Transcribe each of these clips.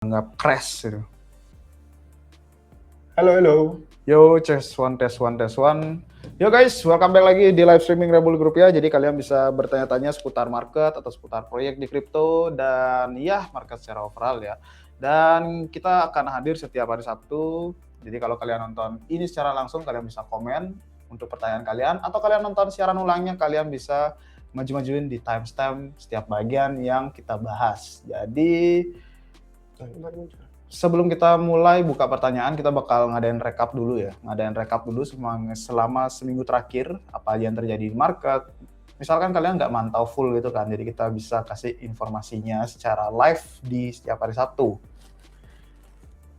nggak crash gitu. Halo. Yo, tes one. Yo guys, welcome back lagi di live streaming Rebel Group ya. Jadi kalian bisa bertanya-tanya seputar market atau seputar proyek di kripto dan ya market secara overall ya. Dan kita akan hadir setiap hari Sabtu. Jadi kalau kalian nonton ini secara langsung, kalian bisa komen untuk pertanyaan kalian. Atau kalian nonton siaran ulangnya, kalian bisa maju-majuin di timestamp setiap bagian yang kita bahas. Jadi sebelum kita mulai buka pertanyaan, kita bakal ngadain recap dulu ya. Ngadain recap dulu selama seminggu terakhir, apa aja yang terjadi di market. Misalkan kalian nggak mantau full gitu kan, jadi kita bisa kasih informasinya secara live di setiap hari Sabtu.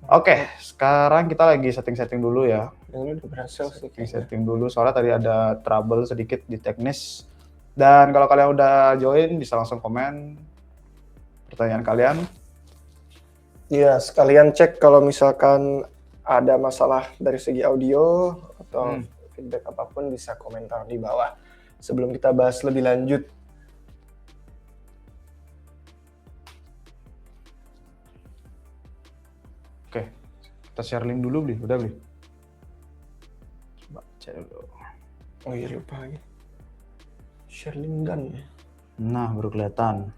Oke, sekarang kita lagi setting dulu ya. Ini udah berhasil Setting dulu, soalnya tadi ada trouble sedikit di teknis. Dan kalau kalian udah join, bisa langsung komen pertanyaan kalian. Iya, sekalian cek kalau misalkan ada masalah dari segi audio atau feedback apapun bisa komentar di bawah sebelum kita bahas lebih lanjut. Oke, kita share link dulu Bli, udah Bli? Coba cek dulu. Oh iya lupa lagi. Share link gun ya. Nah, baru kelihatan.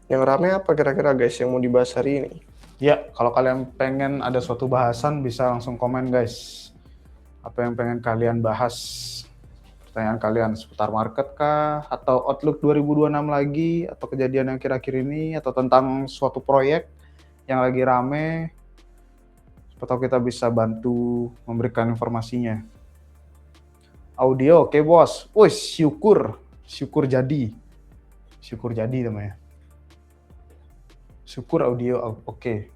Yang rame apa kira-kira guys yang mau dibahas hari ini? Ya, kalau kalian pengen ada suatu bahasan bisa langsung komen guys. Apa yang pengen kalian bahas? Pertanyaan kalian seputar market kah? Atau outlook 2026 lagi? Atau kejadian yang akhir-akhir ini? Atau tentang suatu proyek yang lagi rame? Atau kita bisa bantu memberikan informasinya. Audio, oke bos. Wih, syukur jadi namanya. Syukur audio, oke.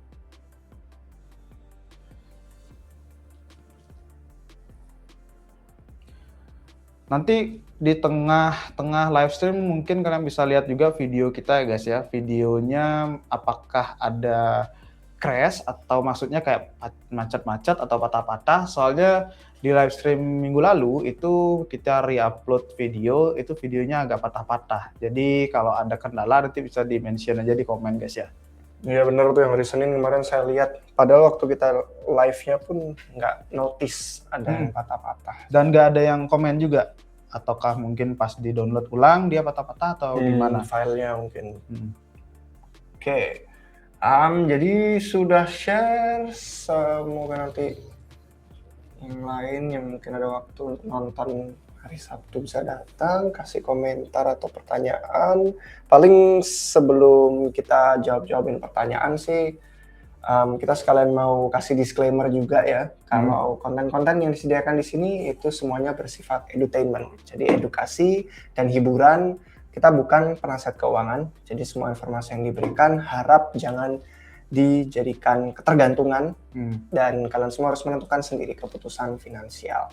Nanti di tengah live stream mungkin kalian bisa lihat juga video kita ya guys ya. Videonya apakah ada crash atau maksudnya kayak macet-macet atau patah-patah. Soalnya di live stream minggu lalu itu kita re-upload video, itu videonya agak patah-patah. Jadi kalau ada kendala nanti bisa di-mention aja di komen guys ya. Iya bener tuh, yang hari Senin kemarin saya lihat. Padahal waktu kita live-nya pun nggak notice ada yang patah-patah. Dan nggak ada yang komen juga. Ataukah mungkin pas di-download ulang dia patah-patah atau gimana? Filenya mungkin. Oke. Jadi sudah share, semoga nanti yang lain yang mungkin ada waktu untuk nonton hari Sabtu bisa datang, kasih komentar atau pertanyaan. Paling sebelum kita jawabin pertanyaan sih, kita sekalian mau kasih disclaimer juga ya, kalau konten-konten yang disediakan di sini itu semuanya bersifat edutainment, jadi edukasi dan hiburan. Kita bukan penasihat keuangan, jadi semua informasi yang diberikan harap jangan dijadikan ketergantungan dan kalian semua harus menentukan sendiri keputusan finansial.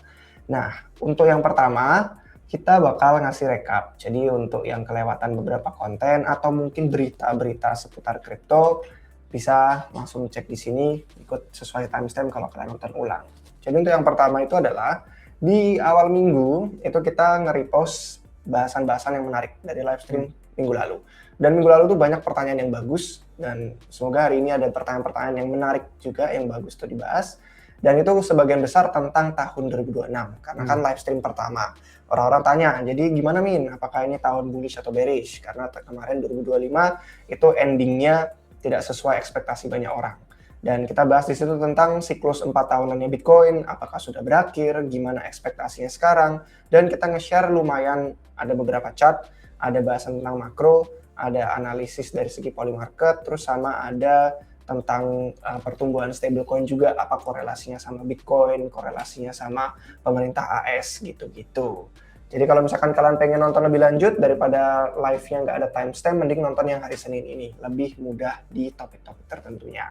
Nah, untuk yang pertama, kita bakal ngasih rekap. Jadi untuk yang kelewatan beberapa konten atau mungkin berita-berita seputar kripto, bisa langsung cek di sini, ikut sesuai timestamp kalau kalian nonton ulang. Jadi untuk yang pertama itu adalah, di awal minggu itu kita nge-repost bahasan-bahasan yang menarik dari live stream minggu lalu. Dan minggu lalu tuh banyak pertanyaan yang bagus, dan semoga hari ini ada pertanyaan-pertanyaan yang menarik juga, yang bagus tuh dibahas. Dan itu sebagian besar tentang tahun 2026, karena kan live stream pertama. Orang-orang tanya, jadi gimana Min, apakah ini tahun bullish atau bearish? Karena kemarin 2025 itu endingnya tidak sesuai ekspektasi banyak orang. Dan kita bahas di situ tentang siklus 4 tahunannya Bitcoin, apakah sudah berakhir, gimana ekspektasinya sekarang. Dan kita nge-share lumayan, ada beberapa chart, ada bahasan tentang makro, ada analisis dari segi polymarket, terus sama ada tentang pertumbuhan stablecoin juga, apa korelasinya sama Bitcoin, korelasinya sama pemerintah AS, gitu-gitu. Jadi kalau misalkan kalian pengen nonton lebih lanjut daripada live-nya nggak ada timestamp, mending nonton yang hari Senin ini, lebih mudah di topik-topik tertentunya.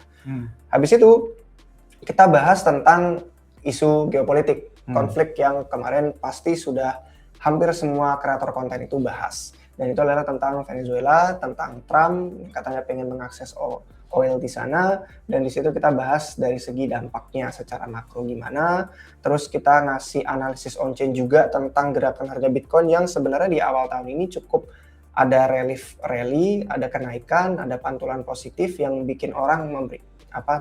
Habis itu, kita bahas tentang isu geopolitik, konflik yang kemarin pasti sudah hampir semua kreator konten itu bahas. Dan itu adalah tentang Venezuela, tentang Trump, katanya pengen mengakses oil di sana, dan di situ kita bahas dari segi dampaknya secara makro gimana. Terus kita ngasih analisis on-chain juga tentang gerakan harga Bitcoin yang sebenarnya di awal tahun ini cukup ada rally, ada kenaikan, ada pantulan positif yang bikin orang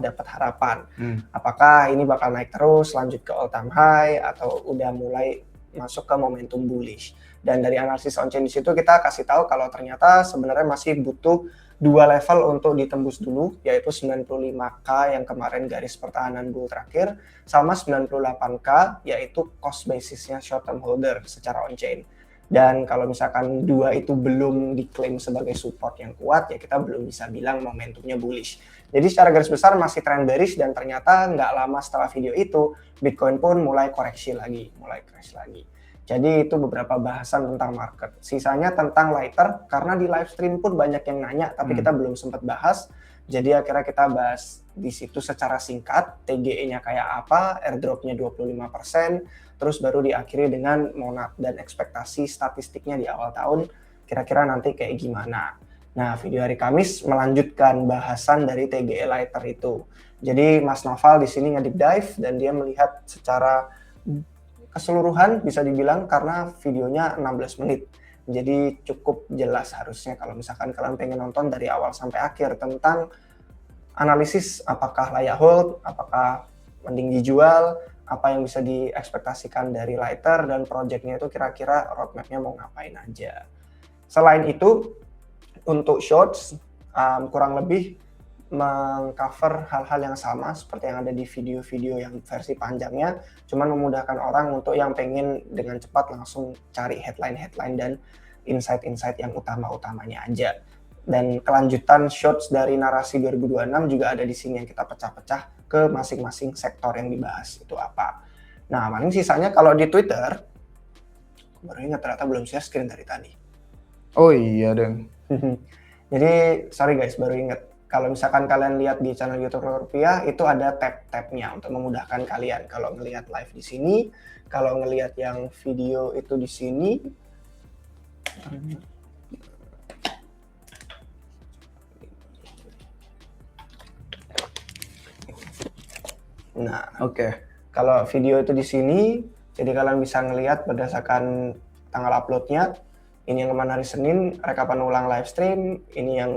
dapat harapan. Apakah ini bakal naik terus, lanjut ke all time high, atau udah mulai masuk ke momentum bullish. Dan dari analisis on-chain di situ kita kasih tahu kalau ternyata sebenarnya masih butuh 2 level untuk ditembus dulu, yaitu 95K yang kemarin garis pertahanan bull terakhir, sama 98K yaitu cost basisnya short term holder secara on-chain. Dan kalau misalkan 2 itu belum diklaim sebagai support yang kuat, ya kita belum bisa bilang momentumnya bullish. Jadi secara garis besar masih trend bearish, dan ternyata nggak lama setelah video itu, Bitcoin pun mulai koreksi lagi, mulai crash lagi. Jadi itu beberapa bahasan tentang market. Sisanya tentang Lighter, karena di live stream pun banyak yang nanya, tapi kita belum sempat bahas. Jadi akhirnya kita bahas di situ secara singkat, TGE-nya kayak apa, airdrop-nya 25%, terus baru diakhiri dengan Monad dan ekspektasi statistiknya di awal tahun, kira-kira nanti kayak gimana. Nah, video hari Kamis melanjutkan bahasan dari TGE Lighter itu. Jadi Mas Noval di sini nge-deep dive, dan dia melihat secara keseluruhan bisa dibilang, karena videonya 16 menit. Jadi cukup jelas harusnya kalau misalkan kalian pengen nonton dari awal sampai akhir tentang analisis apakah layak hold, apakah mending dijual, apa yang bisa diekspektasikan dari Lighter, dan projectnya itu kira-kira roadmap-nya mau ngapain aja. Selain itu, untuk shorts kurang lebih mengcover hal-hal yang sama seperti yang ada di video-video yang versi panjangnya, cuman memudahkan orang untuk yang pengen dengan cepat langsung cari headline-headline dan insight-insight yang utama-utamanya aja. Dan kelanjutan shorts dari narasi 2026 juga ada di sini yang kita pecah-pecah ke masing-masing sektor yang dibahas itu apa. Nah, paling sisanya kalau di Twitter, baru ingat ternyata belum share screen dari tadi. Oh iya, Deng. Jadi, sorry guys, baru ingat. Kalau misalkan kalian lihat di channel YouTube Rupiah, itu ada tab-tabnya untuk memudahkan kalian. Kalau ngelihat live di sini, kalau ngelihat yang video itu di sini. Nah, kalau video itu di sini, jadi kalian bisa ngelihat berdasarkan tanggal uploadnya. Ini yang kemarin hari Senin, rekapan ulang live stream. Ini yang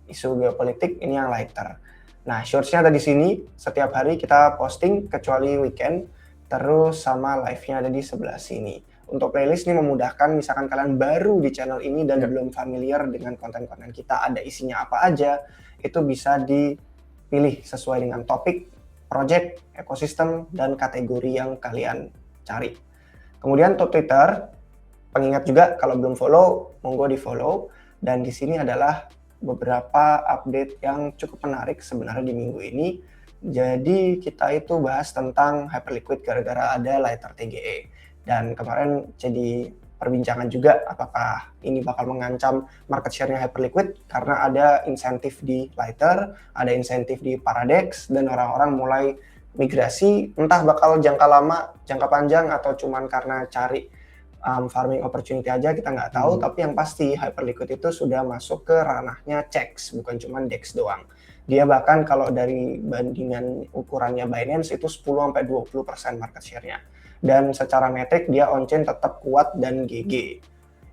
isu geopolitik, ini yang Lighter. Nah, shorts-nya ada di sini. Setiap hari kita posting kecuali weekend. Terus sama live-nya ada di sebelah sini. Untuk playlist ini memudahkan, misalkan kalian baru di channel ini dan belum familiar dengan konten-konten kita, ada isinya apa aja, itu bisa dipilih sesuai dengan topik, project, ekosistem, dan kategori yang kalian cari. Kemudian untuk Twitter, pengingat juga kalau belum follow, monggo di follow. Dan di sini adalah beberapa update yang cukup menarik sebenarnya di minggu ini. Jadi kita itu bahas tentang Hyperliquid gara-gara ada Lighter TGE. Dan kemarin jadi perbincangan juga apakah ini bakal mengancam market share-nya Hyperliquid, karena ada insentif di Lighter, ada insentif di Paradex, dan orang-orang mulai migrasi, entah bakal jangka lama, jangka panjang, atau cuman karena cari farming opportunity aja, kita nggak tahu. Tapi yang pasti Hyperliquid itu sudah masuk ke ranahnya CEX, bukan cuma DEX doang. Dia bahkan kalau dari bandingan ukurannya Binance itu 10-20% market share-nya. Dan secara metrik dia on-chain tetap kuat dan GG.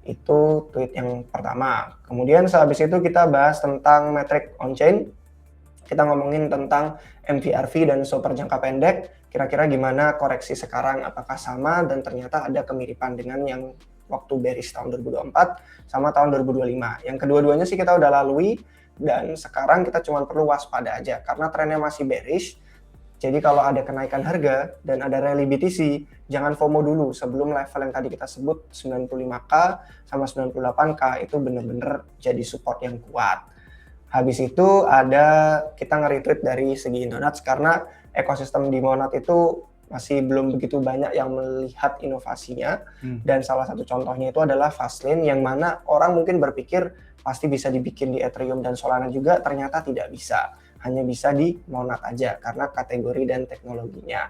Itu tweet yang pertama. Kemudian sehabis itu kita bahas tentang metrik on-chain. Kita ngomongin tentang MVRV dan super jangka pendek. Kira-kira gimana koreksi sekarang, apakah sama, dan ternyata ada kemiripan dengan yang waktu bearish tahun 2024 sama tahun 2025. Yang kedua-duanya sih kita udah lalui, dan sekarang kita cuma perlu waspada aja karena trennya masih bearish. Jadi kalau ada kenaikan harga dan ada rally BTC, jangan FOMO dulu sebelum level yang tadi kita sebut 95K sama 98K itu bener-bener jadi support yang kuat. Habis itu ada kita nge-retweet dari segi Indonuts, karena ekosistem di Monad itu masih belum begitu banyak yang melihat inovasinya. Dan salah satu contohnya itu adalah Fastlane, yang mana orang mungkin berpikir pasti bisa dibikin di Ethereum dan Solana juga, ternyata tidak bisa. Hanya bisa di Monad aja karena kategori dan teknologinya.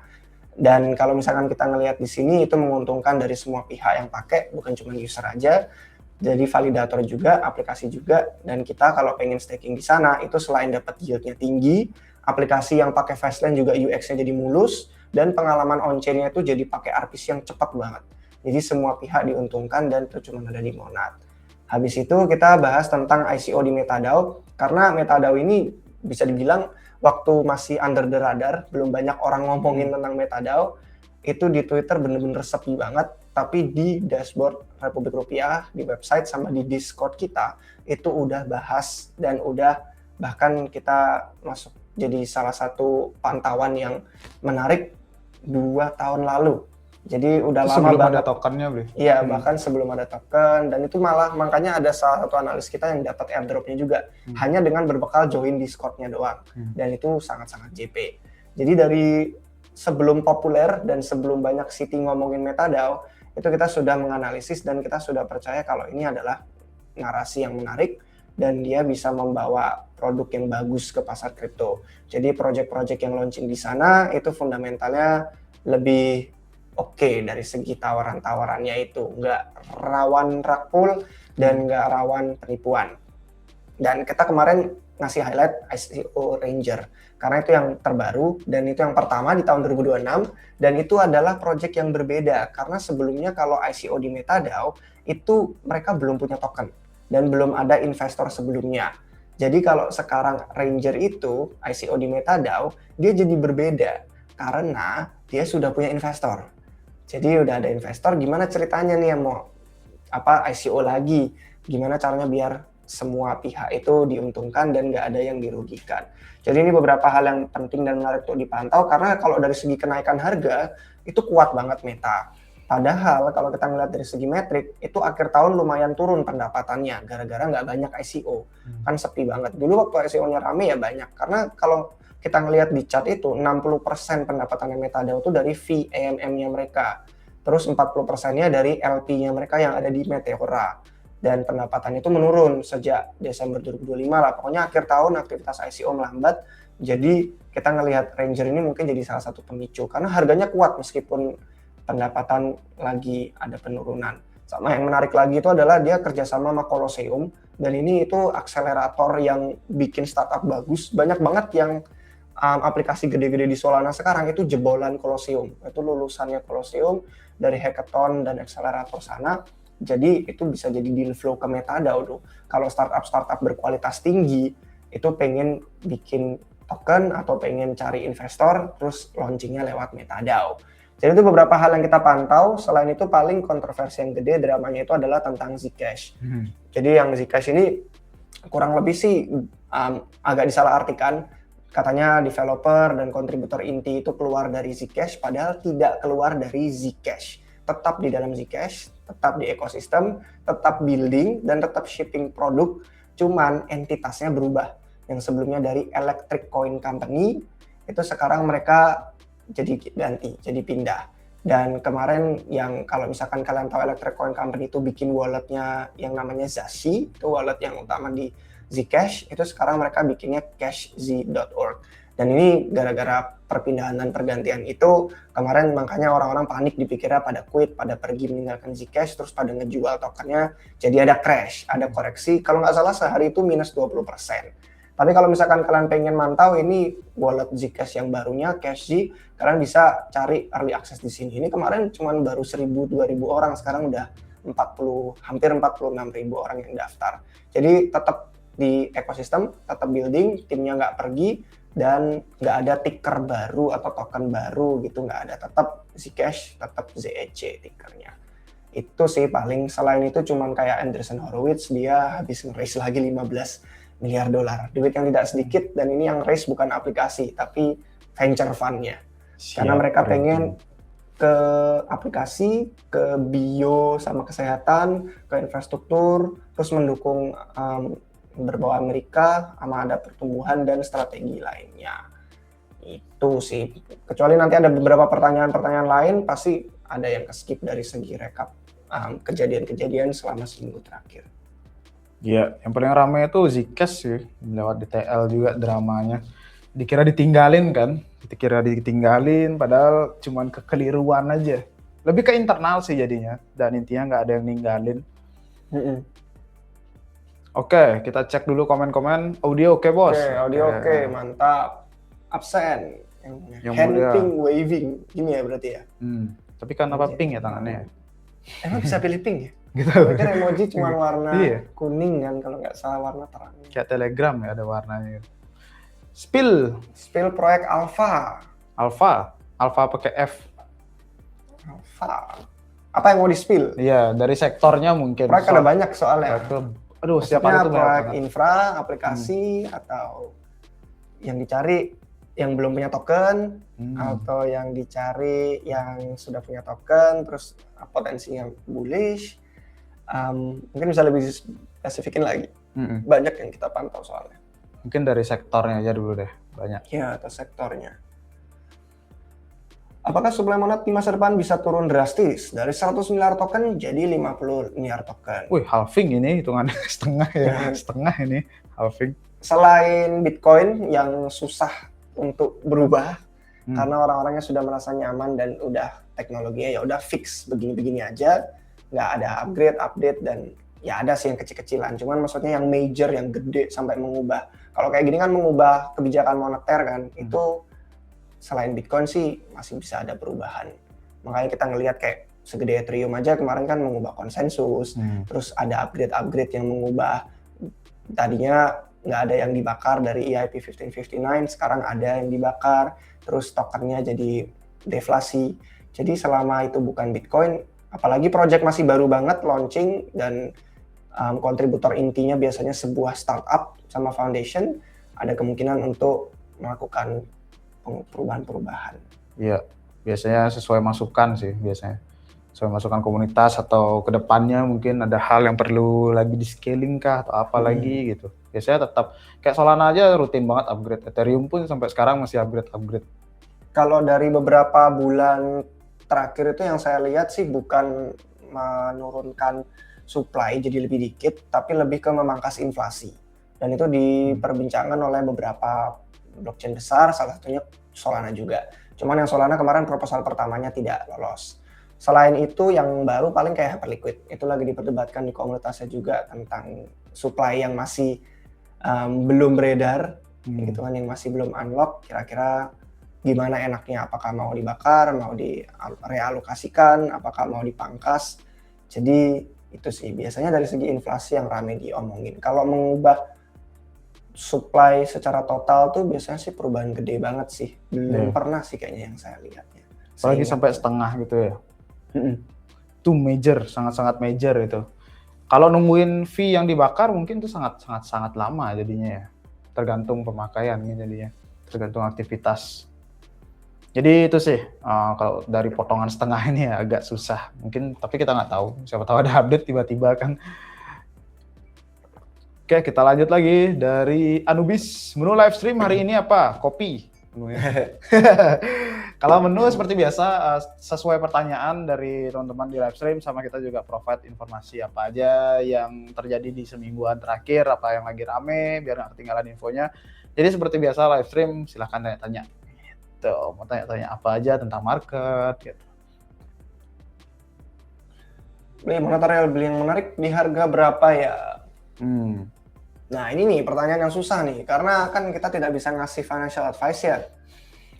Dan kalau misalkan kita ngelihat di sini, itu menguntungkan dari semua pihak yang pakai, bukan cuma user aja. jadi validator juga, aplikasi juga, dan kita kalau pengen staking di sana itu selain dapat yield-nya tinggi, aplikasi yang pakai Fastlane juga UX-nya jadi mulus, dan pengalaman on-chain-nya itu jadi pakai RPC yang cepat banget. Jadi semua pihak diuntungkan dan itu cuma ada di Monad. Habis itu kita bahas tentang ICO di MetaDAO, karena MetaDAO ini bisa dibilang waktu masih under the radar, belum banyak orang ngomongin tentang MetaDAO, itu di Twitter bener-bener sepi banget, tapi di dashboard Republik Rupiah, di website sama di Discord kita, itu udah bahas dan udah bahkan kita masuk jadi salah satu pantauan yang menarik 2 tahun lalu. Jadi udah Itu lama sebelum banget. ada tokennya, Bro. Iya, bahkan sebelum ada token, dan itu malah makanya ada salah satu analis kita yang dapat airdrop-nya juga, hanya dengan berbekal join Discord-nya doang, dan itu sangat-sangat JP. Jadi dari sebelum populer dan sebelum banyak City ngomongin MetaDAO, itu kita sudah menganalisis dan kita sudah percaya kalau ini adalah narasi yang menarik dan dia bisa membawa produk yang bagus ke pasar kripto. Jadi project-project yang launching di sana itu fundamentalnya lebih oke dari segi tawaran-tawarannya itu, nggak rawan rug pull dan nggak rawan penipuan. Dan kita kemarin ngasih highlight ICO Ranger, karena itu yang terbaru dan itu yang pertama di tahun 2026, dan itu adalah project yang berbeda, karena sebelumnya kalau ICO di MetaDAO, itu mereka belum punya token, dan belum ada investor sebelumnya. Jadi kalau sekarang Ranger itu, ICO di MetaDAO, dia jadi berbeda, karena dia sudah punya investor. Jadi udah ada investor, gimana ceritanya nih yang mau ICO lagi, gimana caranya biar semua pihak itu diuntungkan dan nggak ada yang dirugikan. Jadi ini beberapa hal yang penting dan menarik untuk dipantau, karena kalau dari segi kenaikan harga itu kuat banget Meta. Padahal kalau kita ngeliat dari segi metrik, itu akhir tahun lumayan turun pendapatannya gara-gara nggak banyak ICO. Kan sepi banget. Dulu waktu ICO-nya rame ya banyak, karena kalau kita ngelihat di chart itu 60% pendapatannya MetaDAO itu dari fee AMM-nya mereka. Terus 40%-nya dari LP-nya mereka yang ada di Meteora. Dan pendapatan itu menurun sejak Desember 2025 lah. Pokoknya akhir tahun aktivitas ICO melambat. Jadi kita ngelihat Ranger ini mungkin jadi salah satu pemicu. Karena harganya kuat meskipun pendapatan lagi ada penurunan. Sama yang menarik lagi itu adalah dia kerjasama sama Colosseum. Dan ini itu akselerator yang bikin startup bagus. Banyak banget yang aplikasi gede-gede di Solana sekarang itu jebolan Colosseum. Itu lulusannya Colosseum dari hackathon dan akselerator sana. Jadi itu bisa jadi deal flow ke MetaDAO tuh. Kalau startup berkualitas tinggi itu pengen bikin token atau pengen cari investor terus launchingnya lewat MetaDAO. Jadi itu beberapa hal yang kita pantau. Selain itu paling kontroversi yang gede dramanya itu adalah tentang Zcash. Jadi yang Zcash ini kurang lebih sih agak disalahartikan. Katanya developer dan kontributor inti itu keluar dari Zcash, padahal tidak keluar dari Zcash. Tetap di dalam Zcash, tetap di ekosistem, tetap building, dan tetap shipping produk, cuman entitasnya berubah. Yang sebelumnya dari Electric Coin Company, itu sekarang mereka jadi ganti, jadi pindah. Dan kemarin yang kalau misalkan kalian tahu Electric Coin Company itu bikin walletnya yang namanya Zashi, itu wallet yang utama di Zcash, itu sekarang mereka bikinnya cashz.org. Dan ini gara-gara perpindahan dan pergantian itu, kemarin makanya orang-orang panik dipikirnya pada quit, pada pergi meninggalkan Zcash, terus pada ngejual tokennya, jadi ada crash, ada koreksi, kalau nggak salah sehari itu minus 20%. Tapi kalau misalkan kalian pengen mantau ini wallet Zcash yang barunya, cashz, kalian bisa cari early access di sini. Ini kemarin cuma baru 1.000-2.000 orang, sekarang udah hampir 46.000 orang yang daftar. Jadi tetap di ekosistem, tetap building, timnya nggak pergi, dan nggak ada ticker baru atau token baru gitu, nggak ada. Tetap Zcash, tetap ZEC tickernya. Itu sih paling. Selain itu cuman kayak Andreessen Horowitz, dia habis nge-raise lagi 15 miliar dolar. Duit yang tidak sedikit, dan ini yang raise bukan aplikasi, tapi venture fund-nya. Karena mereka pengen ke aplikasi, ke bio sama kesehatan, ke infrastruktur, terus mendukung berbau Amerika, sama ada pertumbuhan dan strategi lainnya. Itu sih. Kecuali nanti ada beberapa pertanyaan-pertanyaan lain, pasti ada yang ke-skip dari segi rekap kejadian-kejadian selama seminggu terakhir. Iya, yang paling ramai itu Zcash sih, lewat DTL juga dramanya. Dikira ditinggalin kan, padahal cuman kekeliruan aja. Lebih ke internal sih jadinya, dan intinya nggak ada yang ninggalin. Mm-mm. Oke, kita cek dulu komen-komen. Audio oke, Bos. Oke, audio oke, mantap. Absen. Yang Hand mulia. ping waving. Gini ya berarti ya. Tapi kenapa Iya. pink ya tangannya? Emang bisa pilih pink ya? Gitu. Gue kira emoji cuma warna Iya. kuning kan, kalau nggak salah warna terang. Kayak Telegram ya ada warnanya. Spill. Spill proyek Alpha. Alpha pakai F. Alpha. Apa yang mau di-spill? Iya, dari sektornya mungkin. Proyek ada banyak soalnya. Aduh, setiap hari Maksudnya tuh proyek banyak. infra, aplikasi, atau yang dicari yang belum punya token, atau yang dicari yang sudah punya token, terus potensinya bullish. Mungkin bisa lebih spesifikin lagi. Banyak yang kita pantau soalnya. Mungkin dari sektornya aja dulu deh, banyak. Ya, atau sektornya. Apakah supply monet di masa depan bisa turun drastis dari 100 miliar token jadi 50 miliar token? Wih, halving ini hitungannya setengah ya, setengah ini halving. Selain Bitcoin yang susah untuk berubah karena orang-orangnya sudah merasa nyaman dan udah teknologinya ya udah fix begini-begini aja, nggak ada upgrade, dan ya ada sih yang kecil-kecilan. Cuman maksudnya yang major, yang gede sampai mengubah. Kalau kayak gini kan mengubah kebijakan moneter kan, itu selain Bitcoin sih masih bisa ada perubahan. Makanya kita ngelihat kayak segede Ethereum aja kemarin kan mengubah konsensus, terus ada upgrade yang mengubah. Tadinya nggak ada yang dibakar dari EIP 1559, sekarang ada yang dibakar, terus tokennya jadi deflasi. Jadi selama itu bukan Bitcoin, apalagi project masih baru banget launching dan kontributor intinya biasanya sebuah startup sama foundation, ada kemungkinan untuk melakukan perubahan-perubahan. Iya, biasanya sesuai masukan sih biasanya. Sesuai masukan komunitas atau kedepannya mungkin ada hal yang perlu lagi di scaling kah atau apa lagi gitu. Biasanya tetap kayak Solana aja rutin banget upgrade. Ethereum pun sampai sekarang masih upgrade. Kalau dari beberapa bulan terakhir itu yang saya lihat sih bukan menurunkan supply jadi lebih dikit, tapi lebih ke memangkas inflasi. Dan itu diperbincangkan oleh beberapa blockchain besar, salah satunya Solana juga. Cuman yang Solana kemarin proposal pertamanya tidak lolos. Selain itu yang baru paling kayak Hyperliquid. Itu lagi diperdebatkan di komunitasnya juga tentang supply yang masih belum beredar, gitu kan, yang masih belum unlock. Kira-kira gimana enaknya, apakah mau dibakar, mau direalokasikan, apakah mau dipangkas. Jadi itu sih biasanya dari segi inflasi yang rame diomongin. Kalau mengubah supply secara total tuh biasanya sih perubahan gede banget sih. Belum pernah sih kayaknya yang saya lihatnya. Apalagi sampai setengah gitu ya. Itu major, sangat-sangat major itu. Kalau nungguin fee yang dibakar mungkin itu sangat lama jadinya ya. Tergantung pemakaian jadinya, tergantung aktivitas. Jadi itu sih kalau dari potongan setengah ini ya agak susah. Mungkin tapi kita nggak tahu. Siapa tahu ada update tiba-tiba kan. Oke, kita lanjut lagi dari Anubis. Menu live stream hari ini apa? Kopi. Kalau menu seperti biasa, sesuai pertanyaan dari teman-teman di live stream, sama kita juga provide informasi apa aja yang terjadi di semingguan terakhir, apa yang lagi rame, biar nggak ketinggalan infonya. Jadi seperti biasa live stream, silahkan tanya-tanya. Gitu. Mau tanya-tanya apa aja tentang market. Gitu. Beli yang menarik di harga berapa ya? Nah ini nih pertanyaan yang susah nih, karena kan kita tidak bisa ngasih financial advice ya.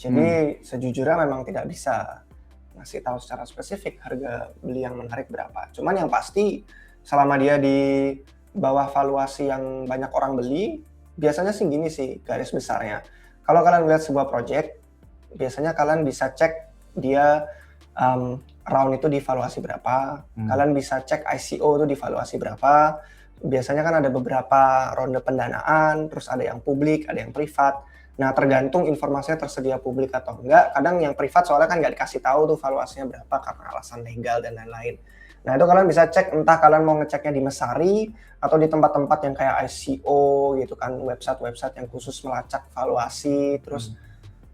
Jadi sejujurnya memang tidak bisa ngasih tahu secara spesifik harga beli yang menarik berapa. Cuman yang pasti selama dia di bawah valuasi yang banyak orang beli, biasanya sih gini sih garis besarnya. Kalau kalian lihat sebuah project, biasanya kalian bisa cek dia round itu di valuasi berapa, kalian bisa cek ICO itu di valuasi berapa. Biasanya kan ada beberapa ronde pendanaan, terus ada yang publik, ada yang privat. Nah tergantung informasinya tersedia publik atau enggak. Kadang yang privat soalnya kan nggak dikasih tahu tuh valuasinya berapa karena alasan legal dan lain-lain. Nah itu kalian bisa cek, entah kalian mau ngeceknya di Mesari atau di tempat-tempat yang kayak ICO gitu kan, website-website yang khusus melacak valuasi. Terus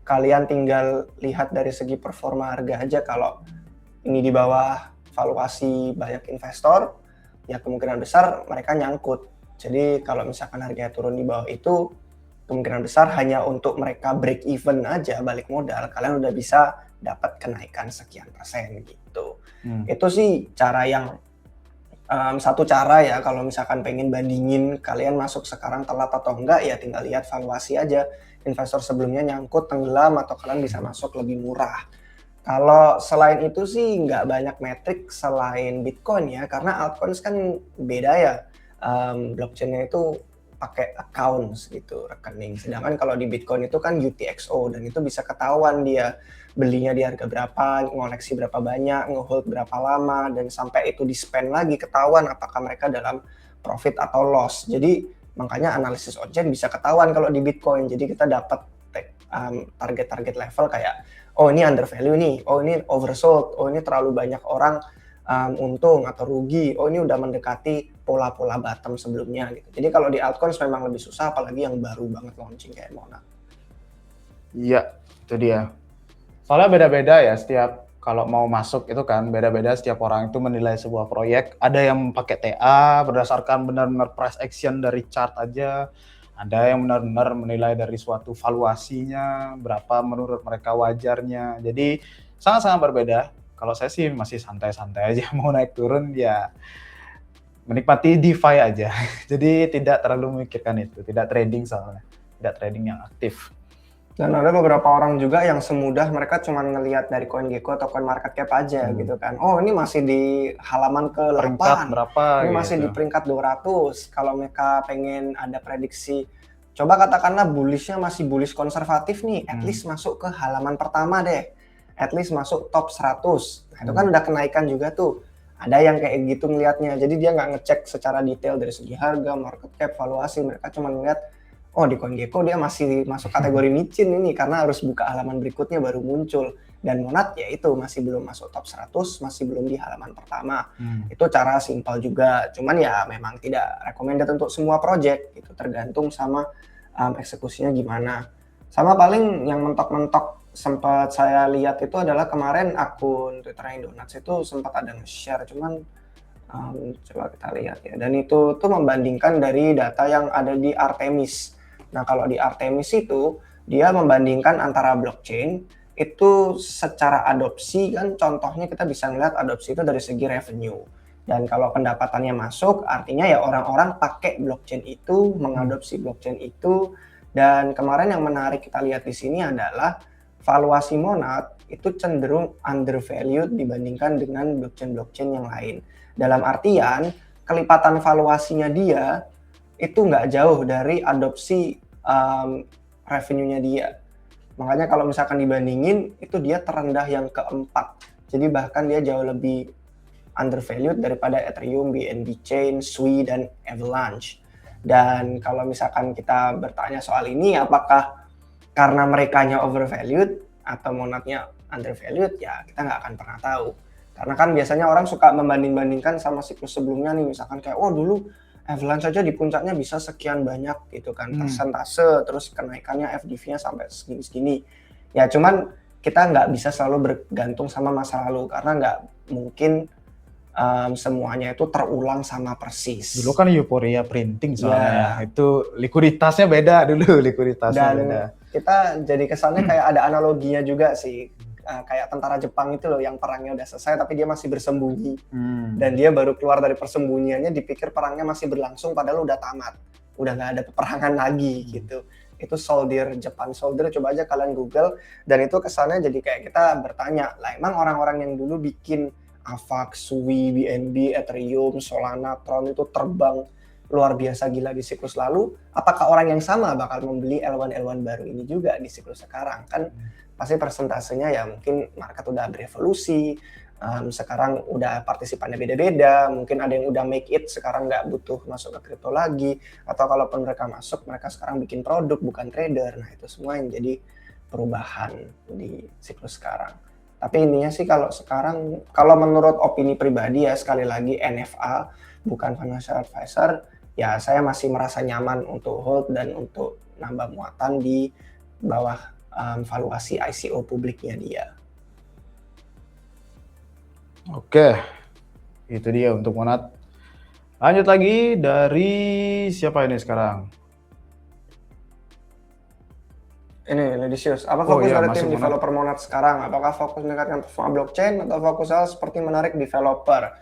kalian tinggal lihat dari segi performa harga aja, kalau ini di bawah valuasi banyak investor, ya kemungkinan besar mereka nyangkut. Jadi kalau misalkan harganya turun di bawah itu, kemungkinan besar hanya untuk mereka break even aja, balik modal, kalian udah bisa dapat kenaikan sekian persen gitu. Itu sih cara yang Satu cara ya kalau misalkan pengen bandingin kalian masuk sekarang telat atau enggak, ya tinggal lihat valuasi aja. Investor sebelumnya nyangkut, tenggelam, atau kalian bisa masuk lebih murah. Kalau selain itu sih nggak banyak metrik selain Bitcoin ya, karena altcoins kan beda ya. Blockchain-nya itu pakai accounts gitu, rekening. Sedangkan kalau di Bitcoin itu kan UTXO, dan itu bisa ketahuan dia belinya di harga berapa, ngoleksi berapa banyak, ngehold berapa lama, dan sampai itu di-spend lagi ketahuan apakah mereka dalam profit atau loss. Jadi makanya analisis on-chain bisa ketahuan kalau di Bitcoin. Jadi kita dapat target-target level kayak, oh ini undervalue nih, oh ini oversold, oh ini terlalu banyak orang untung atau rugi, oh ini udah mendekati pola-pola bottom sebelumnya gitu. Jadi kalau di altcoins memang lebih susah, apalagi yang baru banget launching kayak Monad. Iya, itu dia. Soalnya beda-beda ya, setiap kalau mau masuk itu kan beda-beda, setiap orang itu menilai sebuah proyek. Ada yang pakai TA berdasarkan benar-benar price action dari chart aja. Ada yang benar-benar menilai dari suatu valuasinya, berapa menurut mereka wajarnya. Jadi sangat-sangat berbeda. Kalau saya sih masih santai-santai aja, mau naik turun ya menikmati DeFi aja. Jadi tidak terlalu memikirkan itu, tidak trading soalnya, tidak trading yang aktif. Dan ada beberapa orang juga yang semudah mereka cuma ngelihat dari CoinGecko atau CoinMarketCap aja gitu kan. Oh ini masih di halaman ke-8, Peringkat berapa ini gitu. masih di peringkat 200. Kalau mereka pengen ada prediksi, coba katakanlah bullishnya masih bullish konservatif nih, at least masuk ke halaman pertama deh. At least masuk top 100. Nah itu kan udah kenaikan juga tuh. Ada yang kayak gitu ngelihatnya. Jadi dia nggak ngecek secara detail dari segi harga, market cap, valuasi. Mereka cuma ngelihat, oh di CoinGecko dia masih masuk kategori micin ini karena harus buka halaman berikutnya baru muncul. Dan Monad ya itu masih belum masuk top 100, masih belum di halaman pertama. Itu cara simpel juga. Cuman ya memang tidak recommended untuk semua project, itu tergantung sama eksekusinya gimana. Sama paling yang mentok-mentok sempat saya lihat itu adalah kemarin akun Twitter Donuts itu sempat ada nge-share, cuman coba kita lihat ya. Dan itu tuh membandingkan dari data yang ada di Artemis. Nah kalau di Artemis itu dia membandingkan antara blockchain itu secara adopsi, kan contohnya kita bisa ngeliat adopsi itu dari segi revenue. Dan kalau pendapatannya masuk, artinya ya orang-orang pakai blockchain itu, mengadopsi blockchain itu. Dan kemarin yang menarik kita lihat di sini adalah valuasi Monad itu cenderung undervalued dibandingkan dengan blockchain-blockchain yang lain. Dalam artian, kelipatan valuasinya dia itu nggak jauh dari adopsi revenue-nya dia. Makanya kalau misalkan dibandingin, itu dia terendah yang keempat. Jadi bahkan dia jauh lebih undervalued daripada Ethereum, BNB Chain, Sui, dan Avalanche. Dan kalau misalkan kita bertanya soal ini, apakah karena merekanya overvalued atau Monadnya undervalued, ya kita nggak akan pernah tahu. Karena kan biasanya orang suka membanding-bandingkan sama siklus sebelumnya nih, misalkan kayak, oh dulu Avalanche saja di puncaknya bisa sekian banyak gitu kan, persentase, terus kenaikannya FDV-nya sampai segini-segini. Ya cuman kita nggak bisa selalu bergantung sama masa lalu, karena nggak mungkin semuanya itu terulang sama persis. Dulu kan euforia printing soalnya, itu likuiditasnya beda dulu, likuiditasnya dan beda. Kita jadi kesannya kayak ada analoginya juga sih, kayak tentara Jepang itu loh yang perangnya udah selesai tapi dia masih bersembunyi. Dan dia baru keluar dari persembunyiannya, dipikir perangnya masih berlangsung padahal udah tamat, udah nggak ada peperangan lagi gitu. Itu soldier, Japan soldier, coba aja kalian Google. Dan itu kesannya jadi kayak kita bertanya, lah emang orang-orang yang dulu bikin Avax, Sui, BNB, Ethereum, Solana, Tron itu terbang luar biasa gila di siklus lalu, apakah orang yang sama bakal membeli L1 baru ini juga di siklus sekarang? Kan pasti persentasenya ya mungkin market udah berevolusi, sekarang udah partisipannya beda-beda, mungkin ada yang udah make it, sekarang nggak butuh masuk ke kripto lagi, atau kalaupun mereka masuk, mereka sekarang bikin produk bukan trader. Nah itu semua yang jadi perubahan di siklus sekarang. Tapi intinya sih kalau sekarang, kalau menurut opini pribadi ya, sekali lagi NFA, bukan financial advisor, ya saya masih merasa nyaman untuk hold dan untuk nambah muatan di bawah valuasi ICO publiknya dia. Oke, itu dia untuk Monad. Lanjut lagi dari siapa ini sekarang? Ini Ledisius, apa fokus dari tim developer Monad sekarang? Apakah fokus meningkatkan performa blockchain atau fokus seperti menarik developer?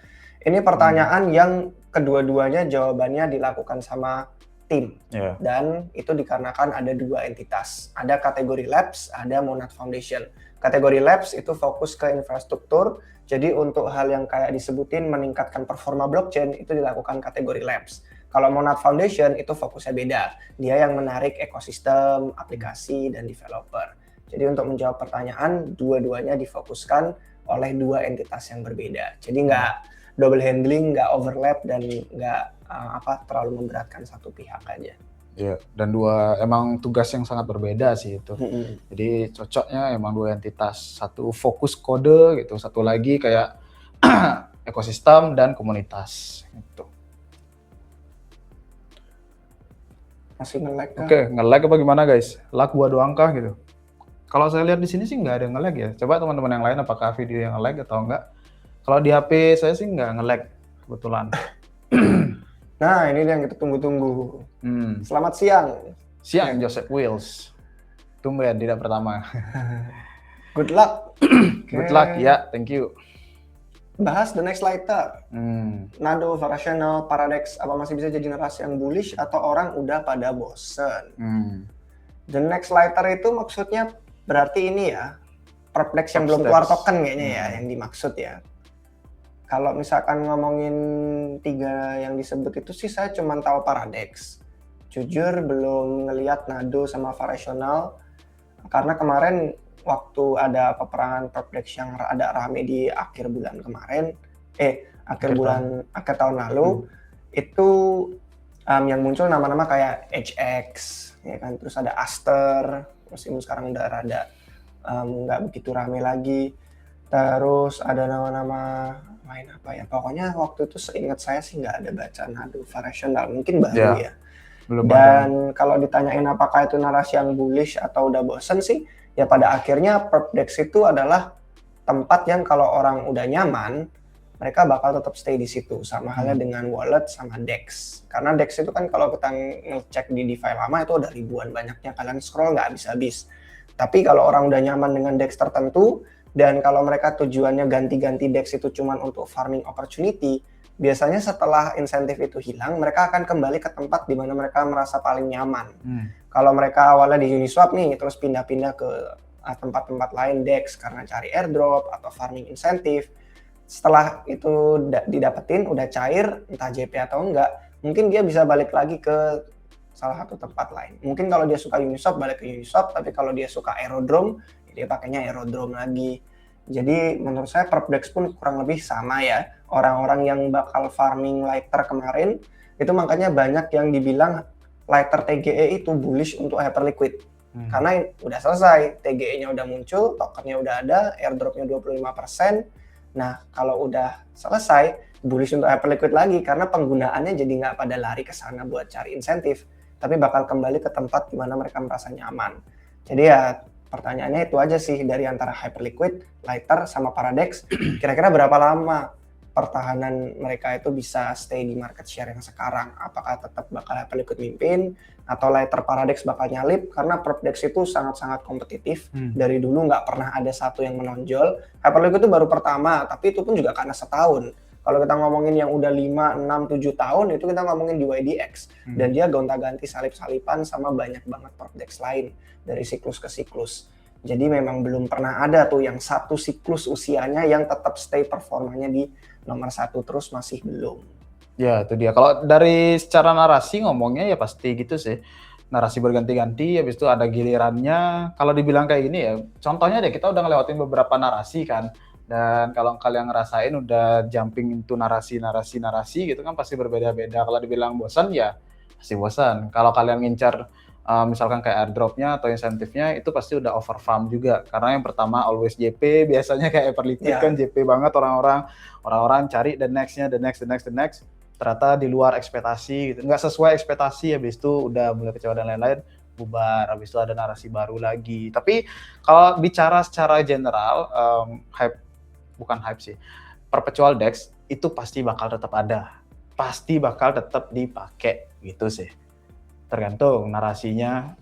Ini pertanyaan yang kedua-duanya jawabannya dilakukan sama tim. Ya. Dan itu dikarenakan ada 2 entitas. Ada kategori labs, ada Monad Foundation. Kategori labs itu fokus ke infrastruktur. Jadi untuk hal yang kayak disebutin meningkatkan performa blockchain itu dilakukan kategori labs. Kalau Monad Foundation itu fokusnya beda. Dia yang menarik ekosistem, aplikasi, dan developer. Jadi untuk menjawab pertanyaan, dua-duanya difokuskan oleh 2 entitas yang berbeda. Jadi nggak double handling, nggak overlap, dan nggak terlalu memberatkan satu pihak aja. Iya, dan emang tugas yang sangat berbeda sih itu. Jadi cocoknya emang 2 entitas, satu fokus kode gitu, satu lagi kayak ekosistem dan komunitas gitu. Masih nge-lag kah? Oke, nge-lag apa gimana guys? Lag buat doang kah gitu? Kalau saya lihat di sini sih nggak ada nge-lag ya. Coba teman-teman yang lain apakah video yang nge-lag atau enggak? Kalau di HP saya sih nggak nge-lag kebetulan. Nah, ini yang kita tunggu-tunggu. Selamat siang. Siang, Joseph Wills. Tumben tidak pertama. Good luck. Good luck, ya, thank you. Bahas the next lighter. Nado, Variational, Paradex, apa masih bisa jadi narasi yang bullish atau orang udah pada bosen? The next lighter itu maksudnya berarti ini ya, Perplex yang belum keluar token kayaknya ya, yang dimaksud ya. Kalau misalkan ngomongin 3 yang disebut itu sih saya cuma tahu Paradex. Jujur belum ngelihat Nado sama Variational karena kemarin waktu ada peperangan Perplex yang ada rame di akhir bulan kemarin, akhir tahun lalu, itu yang muncul nama-nama kayak HX, ya kan, terus ada Aster, meskipun sekarang udah rada nggak begitu rame lagi. Terus ada nama-nama lain apa ya, pokoknya waktu itu seingat saya sih nggak ada baca Nado Variational, mungkin baru ya. Belum Dan kalau ditanyain apakah itu narasi yang bullish atau udah bosen sih, ya pada akhirnya Perplex itu adalah tempat yang kalau orang udah nyaman, mereka bakal tetap stay di situ. Sama halnya dengan wallet sama DEX. Karena DEX itu kan kalau kita ngecek di DeFi lama itu udah ribuan banyaknya, kalian scroll nggak habis-habis. Tapi kalau orang udah nyaman dengan DEX tertentu, dan kalau mereka tujuannya ganti-ganti DEX itu cuma untuk farming opportunity, biasanya setelah insentif itu hilang, mereka akan kembali ke tempat di mana mereka merasa paling nyaman. Kalau mereka awalnya di Uniswap nih, terus pindah-pindah ke tempat-tempat lain DEX karena cari airdrop atau farming insentif, setelah itu didapetin, udah cair, entah JP atau enggak, mungkin dia bisa balik lagi ke salah satu tempat lain. Mungkin kalau dia suka Uniswap, balik ke Uniswap, tapi kalau dia suka Aerodrome, dia pakainya Aerodrome lagi. Jadi menurut saya Perplex pun kurang lebih sama ya. Orang-orang yang bakal farming Lighter kemarin, itu makanya banyak yang dibilang Lighter TGE itu bullish untuk Hyperliquid. Karena udah selesai, TGE-nya udah muncul, tokennya udah ada, airdrop-nya 25%. Nah, kalau udah selesai, bullish untuk Hyperliquid lagi karena penggunaannya jadi nggak pada lari ke sana buat cari insentif, tapi bakal kembali ke tempat di mana mereka merasa nyaman. Jadi ya pertanyaannya itu aja sih, dari antara Hyperliquid, Lighter, sama Paradex, kira-kira berapa lama pertahanan mereka itu bisa stay di market share yang sekarang? Apakah tetap bakal Hyperliquid mimpin, atau Lighter, Paradex bakal nyalip? Karena Perplex itu sangat-sangat kompetitif, dari dulu nggak pernah ada satu yang menonjol. Hyperliquid itu baru pertama, tapi itu pun juga karena setahun. Kalau kita ngomongin yang udah 5, 6, 7 tahun, itu kita ngomongin di YDX. Dan dia gonta-ganti salip-salipan sama banyak banget Perplex lain, dari siklus ke siklus. Jadi memang belum pernah ada tuh yang satu siklus usianya yang tetap stay performanya di nomor 1 terus, masih belum. Ya itu dia, kalau dari secara narasi ngomongnya ya pasti gitu sih. Narasi berganti-ganti, habis itu ada gilirannya. Kalau dibilang kayak gini ya, contohnya deh, kita udah ngelewatin beberapa narasi kan. Dan kalau kalian ngerasain udah jumping into narasi gitu kan pasti berbeda-beda. Kalau dibilang bosan ya pasti bosan. Kalau kalian ngincar misalkan kayak airdropnya atau insentifnya, itu pasti udah over farm juga. Karena yang pertama always JP, biasanya kayak Hyperliquid kan JP banget, orang-orang cari the next. Ternyata di luar ekspektasi gitu. Nggak sesuai ekspektasi, habis itu udah mulai kecewa dan lain-lain, bubar, habis itu ada narasi baru lagi. Tapi kalau bicara secara general, perpetual DEX itu pasti bakal tetap ada, pasti bakal tetap dipakai gitu sih. Tergantung narasinya,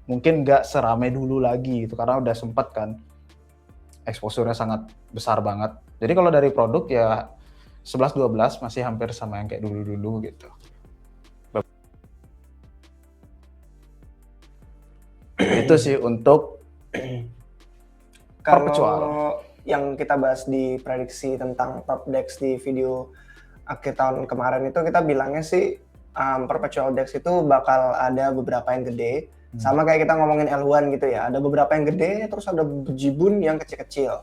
mungkin nggak serame dulu lagi gitu, karena udah sempet kan exposure-nya sangat besar banget. Jadi kalau dari produk ya 11-12 masih hampir sama yang kayak dulu-dulu gitu. Itu sih untuk perpetual. Kalau yang kita bahas di prediksi tentang top DEX di video akhir tahun kemarin itu kita bilangnya sih perpetual DEX itu bakal ada beberapa yang gede. Sama kayak kita ngomongin L1 gitu ya, ada beberapa yang gede, terus ada bejibun yang kecil-kecil.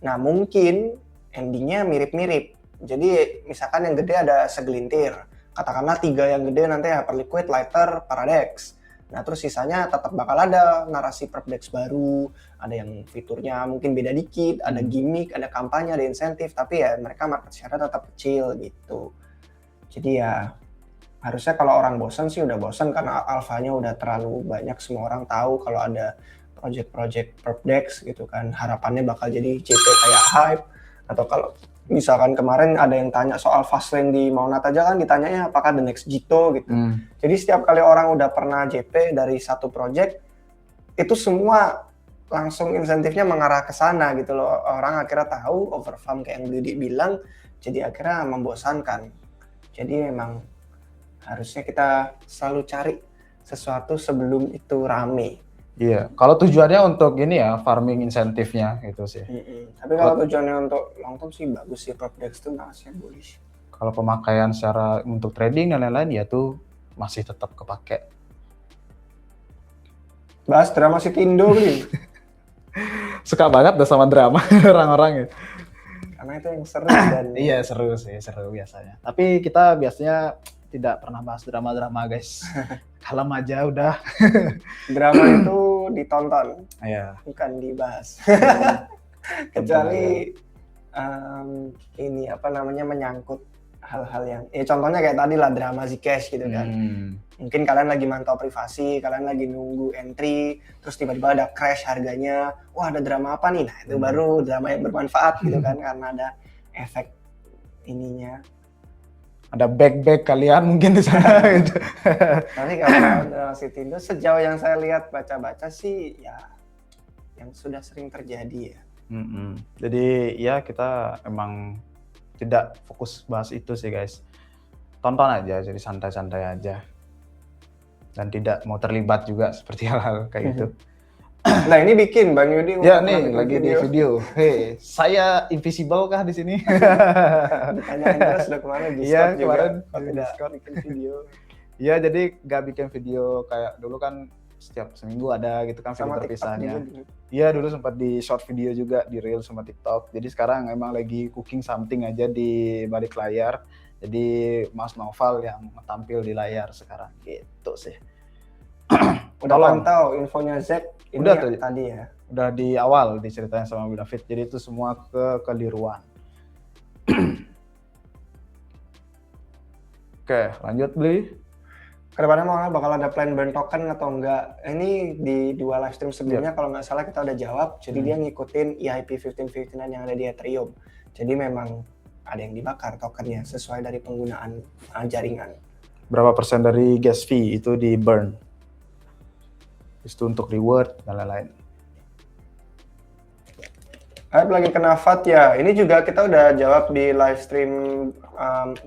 Nah mungkin endingnya mirip-mirip. Jadi misalkan yang gede ada segelintir, katakanlah 3 yang gede nanti Hyperliquid, Lighter, Paradex. Nah terus sisanya tetap bakal ada narasi perpdex baru, ada yang fiturnya mungkin beda dikit, ada gimmick, ada kampanye, ada insentif, tapi ya mereka market share-nya tetap kecil gitu. Jadi ya harusnya kalau orang bosan sih udah bosan karena alfanya udah terlalu banyak, semua orang tahu kalau ada project-project perpdex gitu kan, harapannya bakal jadi JP kayak Hype. Atau kalau misalkan kemarin ada yang tanya soal Fastlane di Maunat aja kan ditanyanya apakah the next Jito gitu. Jadi setiap kali orang udah pernah JP dari satu project itu semua langsung insentifnya mengarah ke sana gitu loh. Orang akhirnya tahu overfarm kayak yang Budi bilang, jadi akhirnya membosankan. Jadi memang harusnya kita selalu cari sesuatu sebelum itu rame. Iya, kalau tujuannya untuk ini ya, farming insentifnya gitu sih. Tapi kalau tujuannya untuk long term sih bagus sih, perpdex itu masih bullish. Kalau pemakaian secara untuk trading dan lain-lain ya tuh masih tetap kepake. Bahas drama si Tindo nih. Suka banget dah sama drama orang-orang ya. Karena itu yang seru dan Iya seru sih, seru biasanya. Tapi kita biasanya tidak pernah bahas drama-drama guys. Kalem aja udah. drama itu ditonton, Iya. bukan dibahas. Kecuali ini apa namanya menyangkut hal-hal yang contohnya kayak tadi lah drama Zcash gitu kan. Mungkin kalian lagi mantau privasi, kalian lagi nunggu entry, terus tiba-tiba ada crash harganya, wah ada drama apa nih? Nah itu baru drama yang bermanfaat gitu kan, karena ada efek ininya. Ada back kalian mungkin di sana gitu. Tapi kalau drama si Tindo sejauh yang saya lihat baca-baca sih ya yang sudah sering terjadi ya. Jadi ya kita emang tidak fokus bahas itu sih guys. Tonton aja, jadi santai-santai aja. Dan tidak mau terlibat juga seperti hal-hal kayak gitu. Nah ini bikin Bang Yudi. Ya nih lagi di video. Hei, saya invisible kah di sini? Ditanyain terus udah kemana Discord Iya, juga. kemarin Kok di tidak Discord. bikin video. Iya, jadi nggak bikin video kayak dulu kan setiap seminggu ada gitu kan video Sama TikTok terpisahnya. juga dulu. Iya, dulu sempat di short video juga di Reel sama TikTok. Jadi sekarang emang lagi cooking something aja di balik layar. Jadi Mas Noval yang tampil di layar sekarang gitu sih. Udah Tolong. pantau infonya Zack ini Udah ya, tuh. tadi ya. Udah di awal diceritain sama Bunda Fit. Jadi itu semua kekeliruan. Oke, lanjut beli. Kedepannya mau bakal ada plan burn token atau enggak? Ini di 2 live stream sebelumnya kalau nggak salah kita udah jawab. Jadi dia ngikutin EIP 1559 yang ada di Ethereum. Jadi memang ada yang dibakar tokennya sesuai dari penggunaan jaringan. Berapa persen dari gas fee itu di burn? Itu untuk reward dan lain-lain. Hype lagi kena FAT ya. Ini juga kita udah jawab di live stream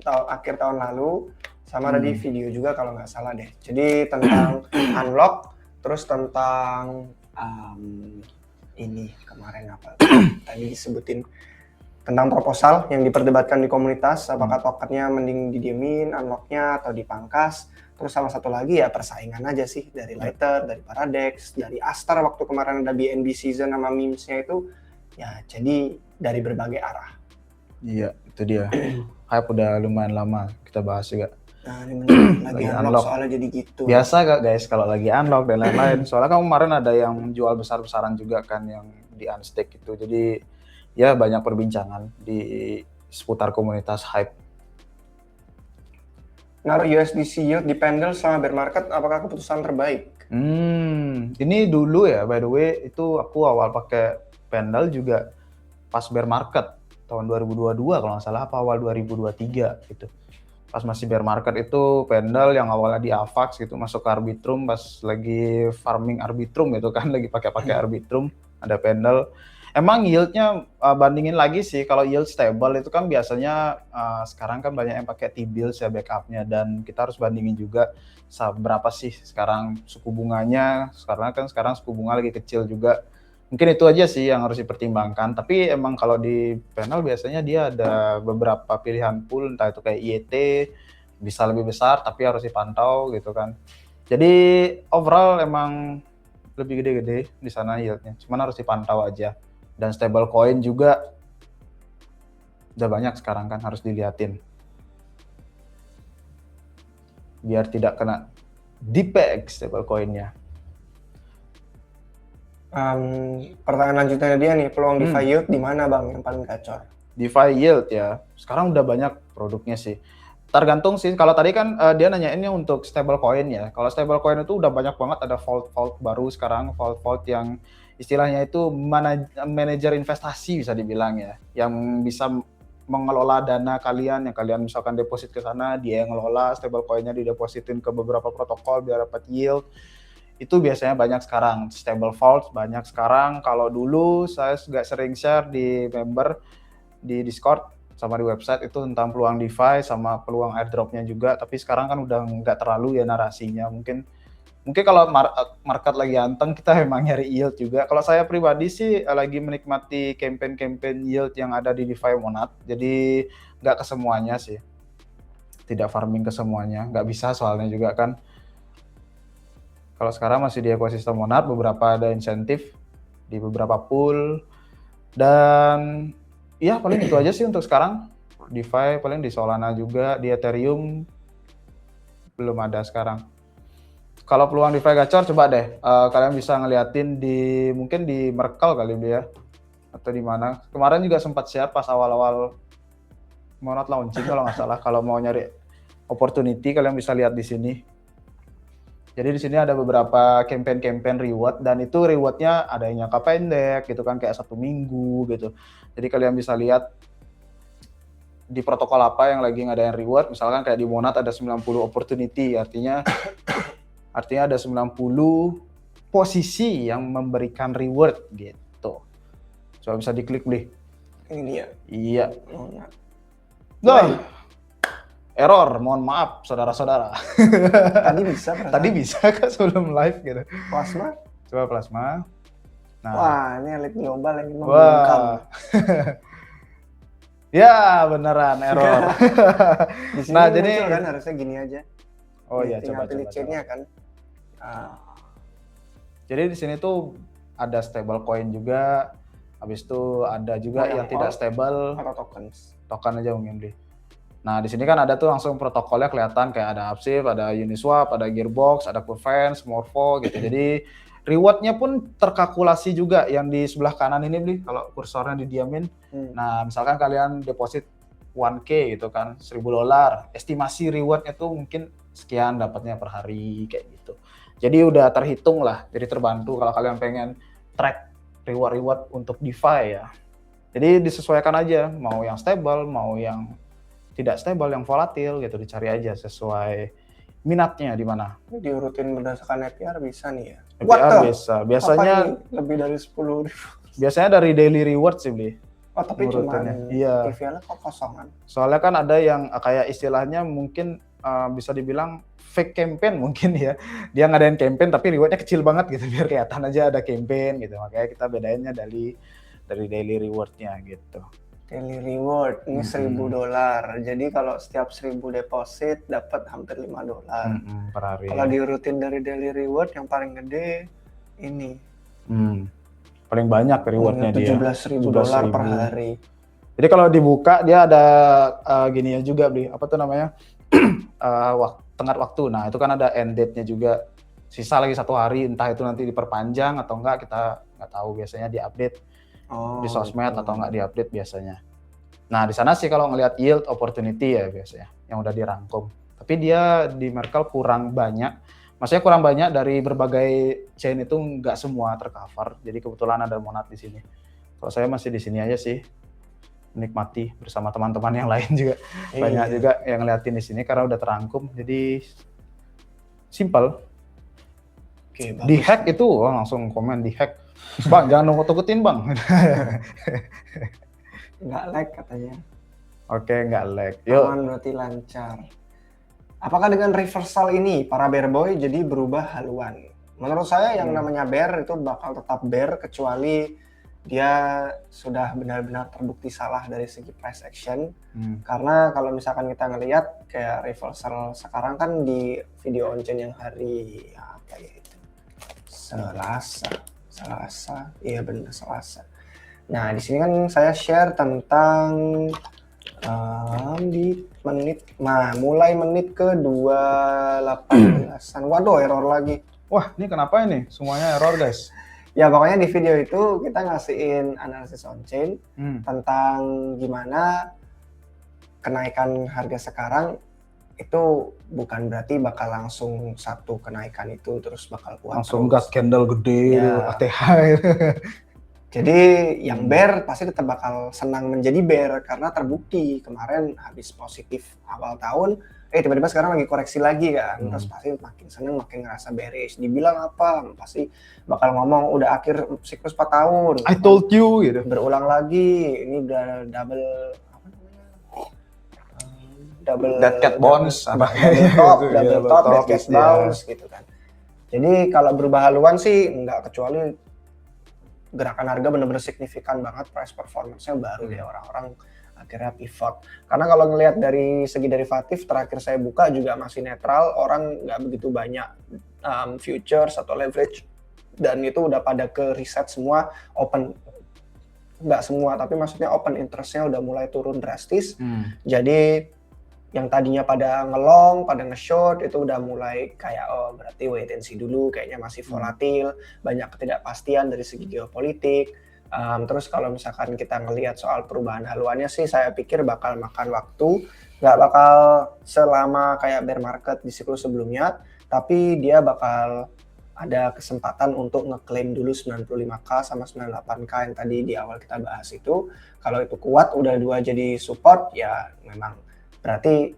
akhir tahun lalu. Sama ada di video juga kalau nggak salah deh. Jadi tentang unlock, terus tentang ini kemarin apa tadi disebutin tentang proposal yang diperdebatkan di komunitas. Apakah tokennya mending didiemin, unlocknya atau dipangkas. Terus sama satu lagi ya persaingan aja sih dari Lighter, dari Paradex, dari Astar waktu kemarin ada BNB season sama memesnya itu ya jadi dari berbagai arah. Iya, itu dia. Hype udah lumayan lama kita bahas juga. Nah, ini lagi unlock soalnya jadi gitu. Biasa gak guys kalau lagi unlock dan lain-lain. Soalnya kan kemarin ada yang jual besar-besaran juga kan yang di unstake itu. Jadi ya banyak perbincangan di seputar komunitas Hype. Naruh USDC yield di Pendle sama bear market, apakah keputusan terbaik? Ini dulu ya, by the way, itu aku awal pakai Pendle juga pas bear market tahun 2022 kalau nggak salah, apa awal 2023 gitu. Pas masih bear market itu Pendle yang awalnya di Avax gitu masuk ke Arbitrum pas lagi farming Arbitrum gitu kan, lagi pakai Arbitrum, ada Pendle. Emang yield-nya bandingin lagi sih, kalau yield stable itu kan biasanya sekarang kan banyak yang pakai T-bills ya backup-nya, dan kita harus bandingin juga berapa sih sekarang suku bunganya, karena kan sekarang suku bunga lagi kecil juga. Mungkin itu aja sih yang harus dipertimbangkan, tapi emang kalau di panel biasanya dia ada beberapa pilihan pool, entah itu kayak IET, bisa lebih besar tapi harus dipantau gitu kan. Jadi overall emang lebih gede-gede di sana yieldnya, cuman harus dipantau aja. Dan stable coin juga udah banyak sekarang kan, harus diliatin biar tidak kena DPEG stable coinnya. Pertanyaan lanjutnya dia nih, peluang DeFi yield di mana bang yang paling gacor? DeFi yield ya, sekarang udah banyak produknya sih. Tergantung sih, kalau tadi kan dia nanyainnya untuk stable coin ya. Kalau stable coin itu udah banyak banget, ada vault baru sekarang, vault yang istilahnya itu manajer investasi bisa dibilang ya, yang bisa mengelola dana kalian, yang kalian misalkan deposit ke sana, dia yang ngelola stable coinnya, didepositin ke beberapa protokol biar dapat yield. Itu biasanya banyak sekarang, stable vault banyak sekarang. Kalau dulu saya nggak sering share di member di Discord sama di website itu tentang peluang DeFi sama peluang airdropnya juga, tapi sekarang kan udah nggak terlalu ya narasinya. Mungkin kalau market lagi anteng, kita memang nyari yield juga. Kalau saya pribadi sih lagi menikmati campaign yield yang ada di DeFi Monad, jadi nggak ke semuanya sih, tidak farming ke semuanya, nggak bisa soalnya juga kan. Kalau sekarang masih di ekosistem Monad, beberapa ada insentif di beberapa pool, dan ya paling itu aja sih untuk sekarang. DeFi paling di Solana juga, di Ethereum belum ada sekarang. Kalau peluang DeFi gacor, coba deh kalian bisa ngeliatin mungkin di Merkle kali ya, atau di mana. Kemarin juga sempat share pas awal-awal Monad launching kalau nggak salah. Kalau mau nyari opportunity, kalian bisa lihat di sini. Jadi di sini ada beberapa campaign reward, dan itu rewardnya ada yang jangka pendek gitu kan, kayak 1 minggu gitu. Jadi kalian bisa lihat di protokol apa yang lagi ngadain reward. Misalkan kayak di Monad ada 90 opportunity, artinya ada 90 posisi yang memberikan reward gitu. Coba bisa diklik beli. Ini dia. Iya. Nah, error, mohon maaf saudara-saudara. Tadi bisa perasaan. Tadi bisa kan sebelum live gitu. Plasma? Coba plasma. Nah. Wah, ini elite global yang membungkam. Ya, beneran error. Di sini nah, jadi kan harusnya gini aja. Oh iya, tinggal coba. pilih chain-nya kan. Jadi di sini tuh ada stable coin juga. Habis itu ada juga yang tidak stable. Atau tokens. Token aja mungkin beli. Nah, di sini kan ada tuh langsung protokolnya kelihatan, kayak ada Upshift, ada Uniswap, ada Gearbox, ada Curvence, Morpho gitu. Jadi rewardnya pun terkalkulasi juga yang di sebelah kanan ini beli, kalau kursornya didiamin. Nah, misalkan kalian deposit 1K gitu kan, $1.000. Estimasi rewardnya tuh mungkin sekian dapatnya per hari kayak gitu. Jadi udah terhitung lah, jadi terbantu kalau kalian pengen track reward untuk DeFi ya. Jadi disesuaikan aja, mau yang stable, mau yang tidak stable, yang volatil gitu, dicari aja sesuai minatnya di mana. Diurutin berdasarkan APR bisa nih ya? APR bisa, biasanya lebih dari 10.000. Biasanya dari daily reward sih beli. Oh tapi cuma iya. TVL kok kosongan. Soalnya kan ada yang kayak istilahnya mungkin bisa dibilang fake campaign mungkin ya. Dia ngadain campaign tapi rewardnya kecil banget gitu, biar kelihatan aja ada campaign gitu. Makanya kita bedainnya dari daily rewardnya gitu. Daily reward ini $1.000. Jadi kalau setiap 1.000 deposit dapat hampir $5 per hari. Kalau diurutin dari daily reward yang paling gede ini. Paling banyak rewardnya dia. $17.000 per hari. Jadi kalau dibuka dia ada gini ya juga beli, apa tuh namanya? Tenggat waktu. Nah, itu kan ada end date-nya juga. Sisa lagi 1 hari, entah itu nanti diperpanjang atau enggak, kita nggak tahu, biasanya diupdate. Di sosmed atau nggak diupdate biasanya. Nah, di sana sih kalau ngelihat yield opportunity ya biasanya yang udah dirangkum. Tapi dia di Merkle kurang banyak. Maksudnya kurang banyak, dari berbagai chain itu nggak semua tercover. Jadi kebetulan ada Monad di sini. Kalau saya masih di sini aja sih, menikmati bersama teman-teman yang lain juga. Banyak juga yang ngeliatin di sini karena udah terangkum. Jadi simple. Di hack itu langsung komen di hack. Bang, jangan nunggu-tunggutin bang. Nggak lag katanya. Oke, nggak lag. Yuk. Aman berarti lancar. Apakah dengan reversal ini para bear boy jadi berubah haluan? Menurut saya yang namanya bear itu bakal tetap bear kecuali dia sudah benar-benar terbukti salah dari segi price action. Karena kalau misalkan kita ngelihat kayak reversal sekarang kan di video on-chain yang hari apa ya itu? Selasa. Iya benar Selasa. Nah, di sini kan saya share tentang di mulai menit ke 2:18. Waduh, error lagi. Wah, ini kenapa ini? Semuanya error, guys. Ya, pokoknya di video itu kita ngasihin analisis on-chain tentang gimana kenaikan harga sekarang itu bukan berarti bakal langsung satu kenaikan itu terus bakal kuat. Langsung gas candle gede, ATH. Jadi yang bear pasti tetap bakal senang menjadi bear karena terbukti kemarin habis positif awal tahun, tiba-tiba sekarang lagi koreksi lagi kan, terus pasti makin seneng, makin ngerasa bearish. Dibilang apa, pasti bakal ngomong udah akhir siklus 4 tahun. I told you gitu. Berulang lagi, ini udah double dead cat bounce, double top, dead cat bounce gitu kan. Jadi kalau berubah haluan sih enggak, kecuali gerakan harga benar-benar signifikan banget, price performance-nya baru deh orang-orang akhirnya pivot. Karena kalau ngelihat dari segi derivatif, terakhir saya buka juga masih netral, orang nggak begitu banyak futures atau leverage, dan itu udah pada ke reset semua, open, nggak semua, tapi maksudnya open interest-nya udah mulai turun drastis. Jadi yang tadinya pada ngelong, pada nge-short, itu udah mulai kayak berarti wait and see dulu, kayaknya masih volatil, banyak ketidakpastian dari segi geopolitik. Terus kalau misalkan kita ngelihat soal perubahan haluannya sih, saya pikir bakal makan waktu, nggak bakal selama kayak bear market di siklus sebelumnya, tapi dia bakal ada kesempatan untuk ngeklaim dulu 95k sama 98k yang tadi di awal kita bahas itu. Kalau itu kuat, udah dua jadi support, ya memang berarti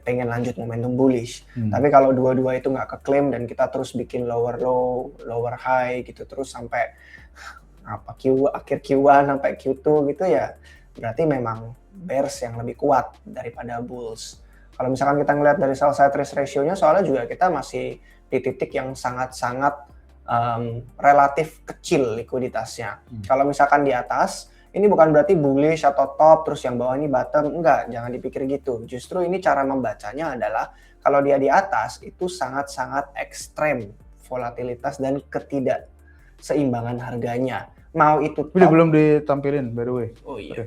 pengen lanjut momentum bullish. Tapi kalau dua-dua itu nggak keklaim dan kita terus bikin lower low, lower high gitu terus sampai akhir Q1 sampai Q2 gitu ya, berarti memang bears yang lebih kuat daripada bulls. Kalau misalkan kita ngelihat dari sell side risk ratio-nya, soalnya juga kita masih di titik yang sangat-sangat relatif kecil likuiditasnya. Kalau misalkan di atas, ini bukan berarti bullish atau top, terus yang bawah ini bottom, enggak, jangan dipikir gitu. Justru ini cara membacanya adalah, kalau dia di atas, itu sangat-sangat ekstrem volatilitas dan ketidakseimbangan harganya. Mau itu top, belum ditampilin, by the way. Oh iya. Okay.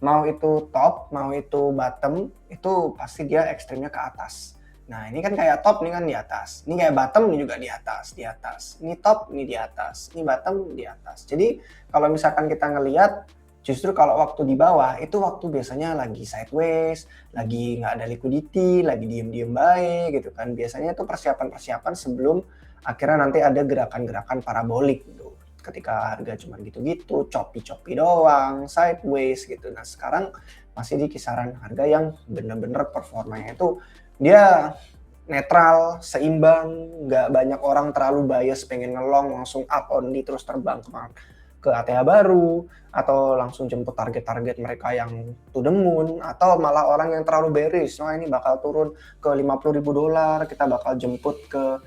Mau itu top, mau itu bottom, itu pasti dia ekstremnya ke atas. Nah, ini kan kayak top, ini kan di atas. Ini kayak bottom, ini juga di atas, di atas. Ini top, ini di atas. Ini bottom, di atas. Jadi, kalau misalkan kita ngelihat, justru kalau waktu di bawah, itu waktu biasanya lagi sideways, lagi nggak ada liquidity, lagi diem-diem baik gitu kan. Biasanya itu persiapan-persiapan sebelum akhirnya nanti ada gerakan-gerakan parabolik gitu. Ketika harga cuma gitu-gitu, choppy-choppy doang, sideways gitu. Nah sekarang masih di kisaran harga yang bener-bener performanya itu dia netral, seimbang, nggak banyak orang terlalu bias pengen ngelong langsung up only terus terbang ke ATH baru, atau langsung jemput target-target mereka yang to the moon, atau malah orang yang terlalu bearish, nah ini bakal turun ke $50.000, kita bakal jemput ke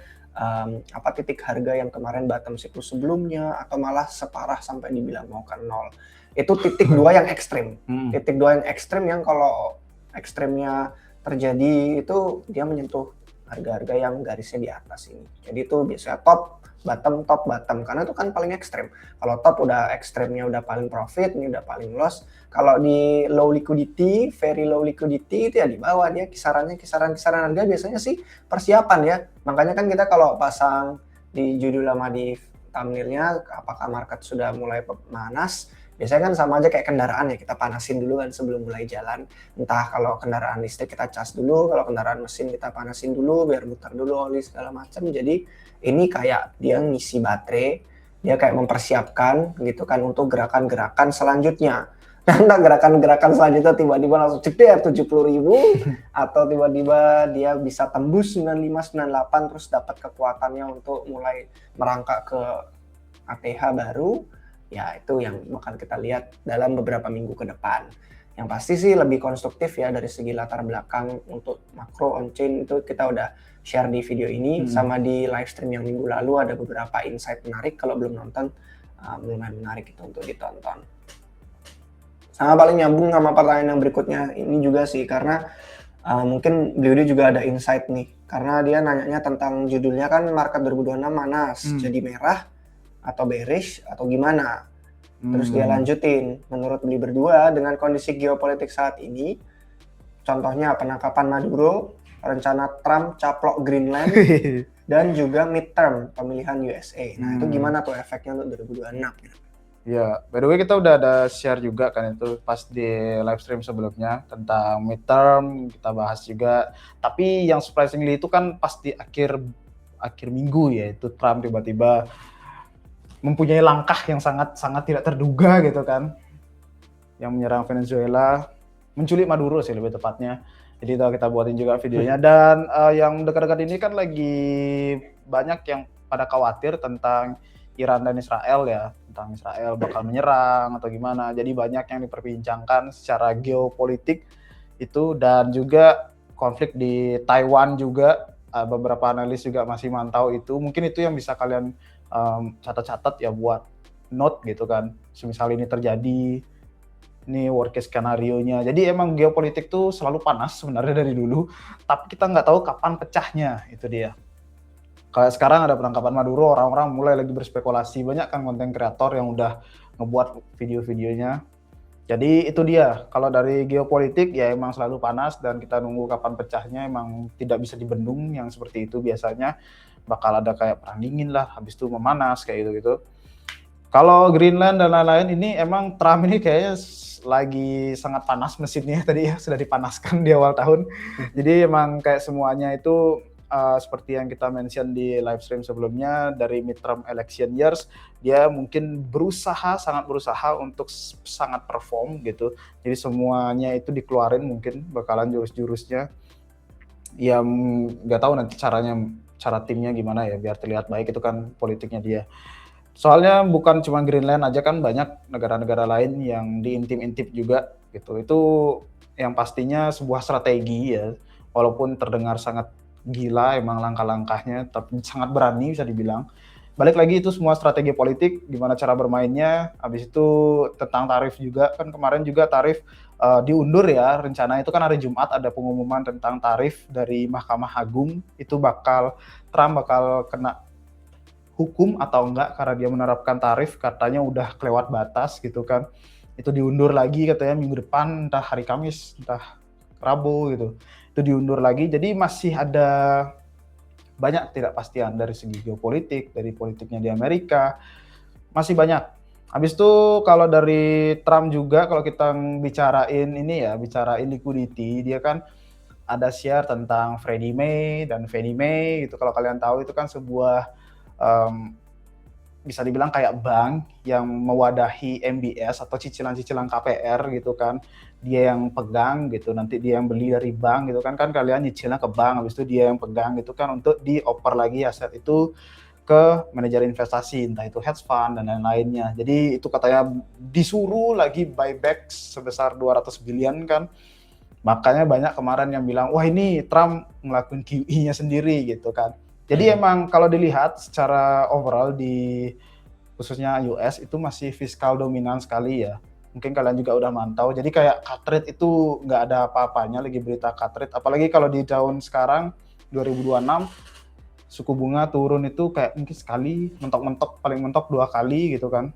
titik harga yang kemarin bottom siklus sebelumnya, atau malah separah sampai dibilang mau ke 0. Itu titik dua yang ekstrim. Titik dua yang ekstrim yang kalau ekstrimnya terjadi itu dia menyentuh harga-harga yang garisnya di atas ini. Jadi itu biasanya top, bottom, karena itu kan paling ekstrem. Kalau top udah ekstremnya udah paling profit, ini udah paling loss. Kalau di low liquidity, very low liquidity itu ya di bawah, dia kisaran harga biasanya sih persiapan ya. Makanya kan kita kalau pasang di judul sama di thumbnailnya, apakah market sudah mulai panas, biasanya kan sama aja kayak kendaraan ya, kita panasin dulu kan sebelum mulai jalan. Entah kalau kendaraan listrik kita cas dulu, kalau kendaraan mesin kita panasin dulu biar muter dulu oli segala macam. Jadi ini kayak dia ngisi baterai, dia kayak mempersiapkan gitu kan untuk gerakan-gerakan selanjutnya. Nah gerakan-gerakan selanjutnya tiba-tiba langsung jeder 70.000 atau tiba-tiba dia bisa tembus 95, 98 terus dapat kekuatannya untuk mulai merangkak ke ATH baru, ya itu yang bakal kita lihat dalam beberapa minggu ke depan. Yang pasti sih lebih konstruktif ya dari segi latar belakang untuk makro on-chain itu kita udah share di video ini, sama di live stream yang minggu lalu ada beberapa insight menarik, kalau belum nonton lumayan menarik itu untuk ditonton. Sama paling nyambung sama pertanyaan yang berikutnya ini juga sih, karena mungkin beliau juga ada insight nih, karena dia nanyanya tentang judulnya kan market 2026 manas, jadi merah atau bearish atau gimana. Terus dia lanjutin, menurut beliau berdua dengan kondisi geopolitik saat ini, contohnya penangkapan Maduro, rencana Trump caplok Greenland, dan juga midterm pemilihan USA. Nah itu gimana tuh efeknya untuk 2026? Ya, by the way kita udah ada share juga kan itu pas di live stream sebelumnya tentang midterm, kita bahas juga. Tapi yang surprisingly itu kan pas di akhir minggu ya, itu Trump tiba-tiba mempunyai langkah yang sangat tidak terduga gitu kan, yang menyerang Venezuela, menculik Maduro sih lebih tepatnya. Jadi kita buatin juga videonya, dan yang dekat-dekat ini kan lagi banyak yang pada khawatir tentang Iran dan Israel ya, tentang Israel bakal menyerang atau gimana. Jadi banyak yang diperbincangkan secara geopolitik itu, dan juga konflik di Taiwan juga, beberapa analis juga masih mantau itu. Mungkin itu yang bisa kalian catat-catat ya buat note gitu kan. Semisal ini terjadi, ini worst case skenario-nya. Jadi emang geopolitik tuh selalu panas sebenarnya dari dulu, tapi kita nggak tahu kapan pecahnya, itu dia. Kayak sekarang ada penangkapan Maduro, orang-orang mulai lagi berspekulasi, banyak kan konten kreator yang udah ngebuat video-videonya. Jadi itu dia, kalau dari geopolitik ya emang selalu panas, dan kita nunggu kapan pecahnya, emang tidak bisa dibendung yang seperti itu biasanya. Bakal ada kayak perang dingin lah, habis itu memanas kayak gitu-gitu. Kalau Greenland dan lain-lain ini emang Trump ini kayaknya lagi sangat panas mesinnya tadi ya, sudah dipanaskan di awal tahun. Jadi emang kayak semuanya itu seperti yang kita mention di live stream sebelumnya, dari midterm election years, dia mungkin sangat berusaha untuk sangat perform gitu. Jadi semuanya itu dikeluarin, mungkin bakalan jurus-jurusnya. Ya nggak tahu nanti cara timnya gimana ya, biar terlihat baik, itu kan politiknya dia. Soalnya bukan cuma Greenland aja kan, banyak negara-negara lain yang diintip-intip juga gitu. Itu yang pastinya sebuah strategi ya, walaupun terdengar sangat gila emang langkah-langkahnya, tapi sangat berani bisa dibilang. Balik lagi itu semua strategi politik, gimana cara bermainnya. Habis itu tentang tarif juga, kan kemarin juga tarif diundur ya, rencana itu kan hari Jumat ada pengumuman tentang tarif dari Mahkamah Agung, itu Trump bakal kena hukum atau enggak karena dia menerapkan tarif, katanya udah kelewat batas gitu kan. Itu diundur lagi katanya minggu depan, entah hari Kamis, entah Rabu gitu. Itu diundur lagi, jadi masih ada banyak ketidakpastian dari segi geopolitik, dari politiknya di Amerika, masih banyak. Habis itu kalau dari Trump juga, kalau kita bicarain liquidity, dia kan ada share tentang Freddie Mae dan Fannie Mae gitu. Kalau kalian tahu itu kan sebuah bisa dibilang kayak bank yang mewadahi MBS atau cicilan-cicilan KPR gitu kan. Dia yang pegang gitu, nanti dia yang beli dari bank gitu kan kalian nyicilnya ke bank, habis itu dia yang pegang gitu kan untuk dioper lagi aset itu ke manajer investasi, entah itu hedge fund dan lain-lainnya. Jadi itu katanya disuruh lagi buyback sebesar 200 billion kan. Makanya banyak kemarin yang bilang, wah ini Trump ngelakuin QE-nya sendiri gitu kan. Jadi emang kalau dilihat secara overall di khususnya US itu masih fiskal dominan sekali ya. Mungkin kalian juga udah mantau. Jadi kayak cut rate itu nggak ada apa-apanya lagi berita cut rate. Apalagi kalau di tahun sekarang 2026 suku bunga turun itu kayak mungkin sekali, mentok-mentok paling mentok 2 kali gitu kan.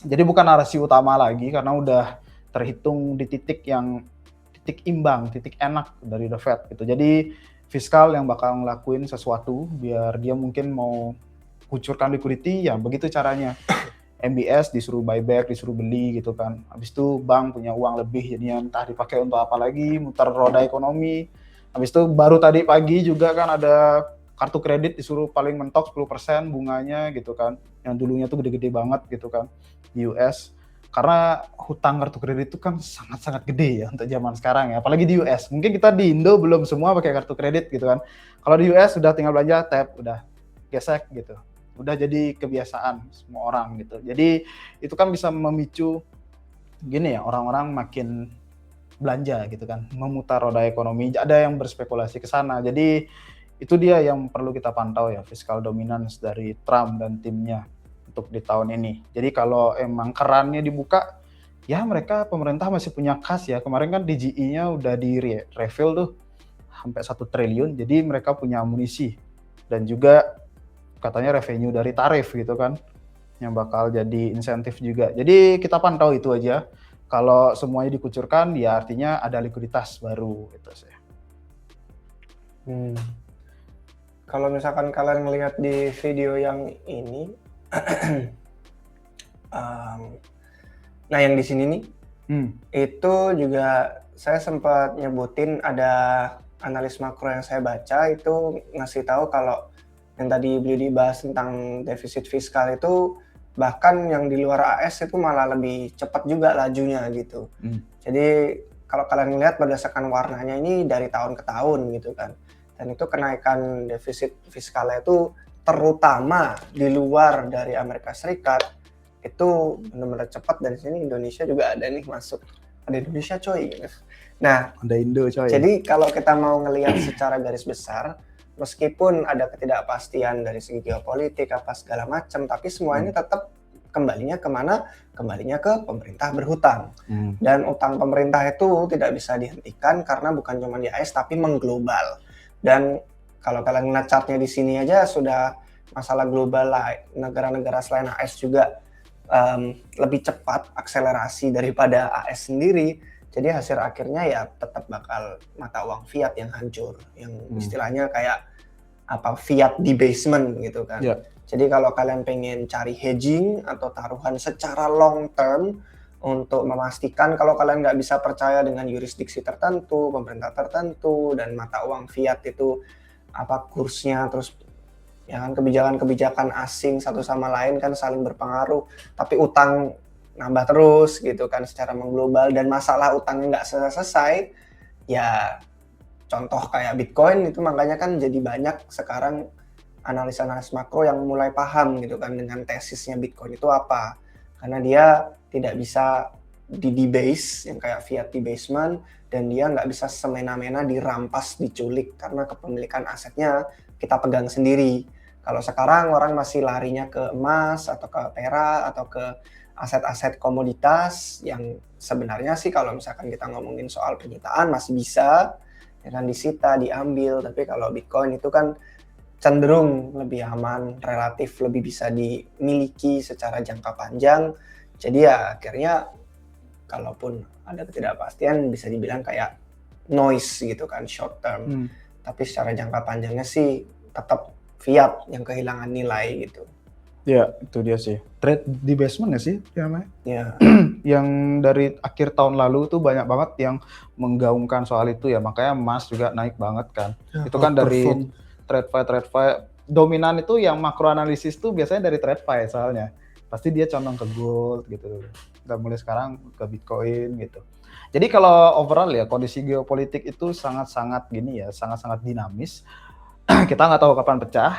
Jadi bukan narasi utama lagi karena udah terhitung di titik imbang, titik enak dari The Fed gitu. Jadi fiskal yang bakal ngelakuin sesuatu biar dia mungkin mau kucurkan liquidity, ya begitu caranya. MBS disuruh buyback, disuruh beli gitu kan. Habis itu bank punya uang lebih, jadinya entah dipakai untuk apa lagi, muter roda ekonomi. Habis itu baru tadi pagi juga kan ada kartu kredit disuruh paling mentok 10% bunganya gitu kan. Yang dulunya tuh gede-gede banget gitu kan di US. Karena hutang kartu kredit itu kan sangat-sangat gede ya untuk zaman sekarang ya, apalagi di US. Mungkin kita di Indo belum semua pakai kartu kredit gitu kan. Kalau di US sudah tinggal belanja tap, udah gesek gitu. udah jadi kebiasaan semua orang gitu. Jadi itu kan bisa memicu gini ya, orang-orang makin belanja gitu kan, memutar roda ekonomi, ada yang berspekulasi ke sana. Jadi itu dia yang perlu kita pantau ya, fiscal dominance dari Trump dan timnya untuk di tahun ini. Jadi kalau emang kerannya dibuka, ya mereka pemerintah masih punya kas ya. Kemarin kan DJI-nya udah di refill tuh sampai 1 triliun, jadi mereka punya amunisi dan juga katanya revenue dari tarif gitu kan yang bakal jadi insentif juga. Jadi kita pantau itu aja. Kalau semuanya dikucurkan, ya artinya ada likuiditas baru gitu sih. Kalau misalkan kalian ngelihat di video yang ini, nah yang di sini nih, itu juga saya sempat nyebutin ada analis makro yang saya baca itu ngasih tahu kalau yang tadi beliau dibahas tentang defisit fiskal itu bahkan yang di luar AS itu malah lebih cepat juga lajunya gitu. Jadi kalau kalian lihat berdasarkan warnanya ini dari tahun ke tahun gitu kan. Dan itu kenaikan defisit fiskalnya itu terutama di luar dari Amerika Serikat itu benar-benar cepat, dan di sini Indonesia juga ada nih masuk. Ada Indonesia coy. Nah, ada Indo coy. Jadi kalau kita mau ngelihat secara garis besar, meskipun ada ketidakpastian dari segi geopolitik apa segala macam, tapi semua ini tetap kembalinya kemana? Kembalinya ke pemerintah berhutang. Dan utang pemerintah itu tidak bisa dihentikan karena bukan cuma di AS tapi mengglobal. Dan kalau kalian lihat chartnya di sini aja sudah masalah global lah. Negara-negara selain AS juga lebih cepat akselerasi daripada AS sendiri. Jadi hasil akhirnya ya tetap bakal mata uang fiat yang hancur, yang istilahnya kayak apa, fiat debasement gitu kan. Jadi kalau kalian pengen cari hedging atau taruhan secara long term untuk memastikan kalau kalian nggak bisa percaya dengan yurisdiksi tertentu, pemerintah tertentu, dan mata uang fiat itu apa kursnya, terus ya kan kebijakan-kebijakan asing satu sama lain kan saling berpengaruh, tapi utang nambah terus gitu kan secara mengglobal, dan masalah utangnya nggak selesai ya, contoh kayak Bitcoin itu, makanya kan jadi banyak sekarang analis-analis makro yang mulai paham gitu kan dengan tesisnya Bitcoin itu apa, karena dia tidak bisa di debase yang kayak fiat debasement, dan dia nggak bisa semena-mena dirampas, diculik, karena kepemilikan asetnya kita pegang sendiri. Kalau sekarang orang masih larinya ke emas atau ke perak atau ke aset-aset komoditas yang sebenarnya sih kalau misalkan kita ngomongin soal penyitaan masih bisa ya kan, disita, diambil, tapi kalau Bitcoin itu kan cenderung lebih aman, relatif lebih bisa dimiliki secara jangka panjang. Jadi ya akhirnya kalaupun ada ketidakpastian bisa dibilang kayak noise gitu kan, short term. Tapi secara jangka panjangnya sih tetap fiat yang kehilangan nilai gitu. Ya, itu dia sih. Trade debasement ya sih namanya? Ya. Yang dari akhir tahun lalu tuh banyak banget yang menggaungkan soal itu ya, makanya emas juga naik banget kan. Ya, itu kan dari TradFi dominan itu yang makro analisis tuh biasanya dari TradFi soalnya. Pasti dia condong ke gold gitu. Dan mulai sekarang ke Bitcoin gitu. Jadi kalau overall ya kondisi geopolitik itu sangat-sangat gini ya, sangat-sangat dinamis. Kita nggak tahu kapan pecah.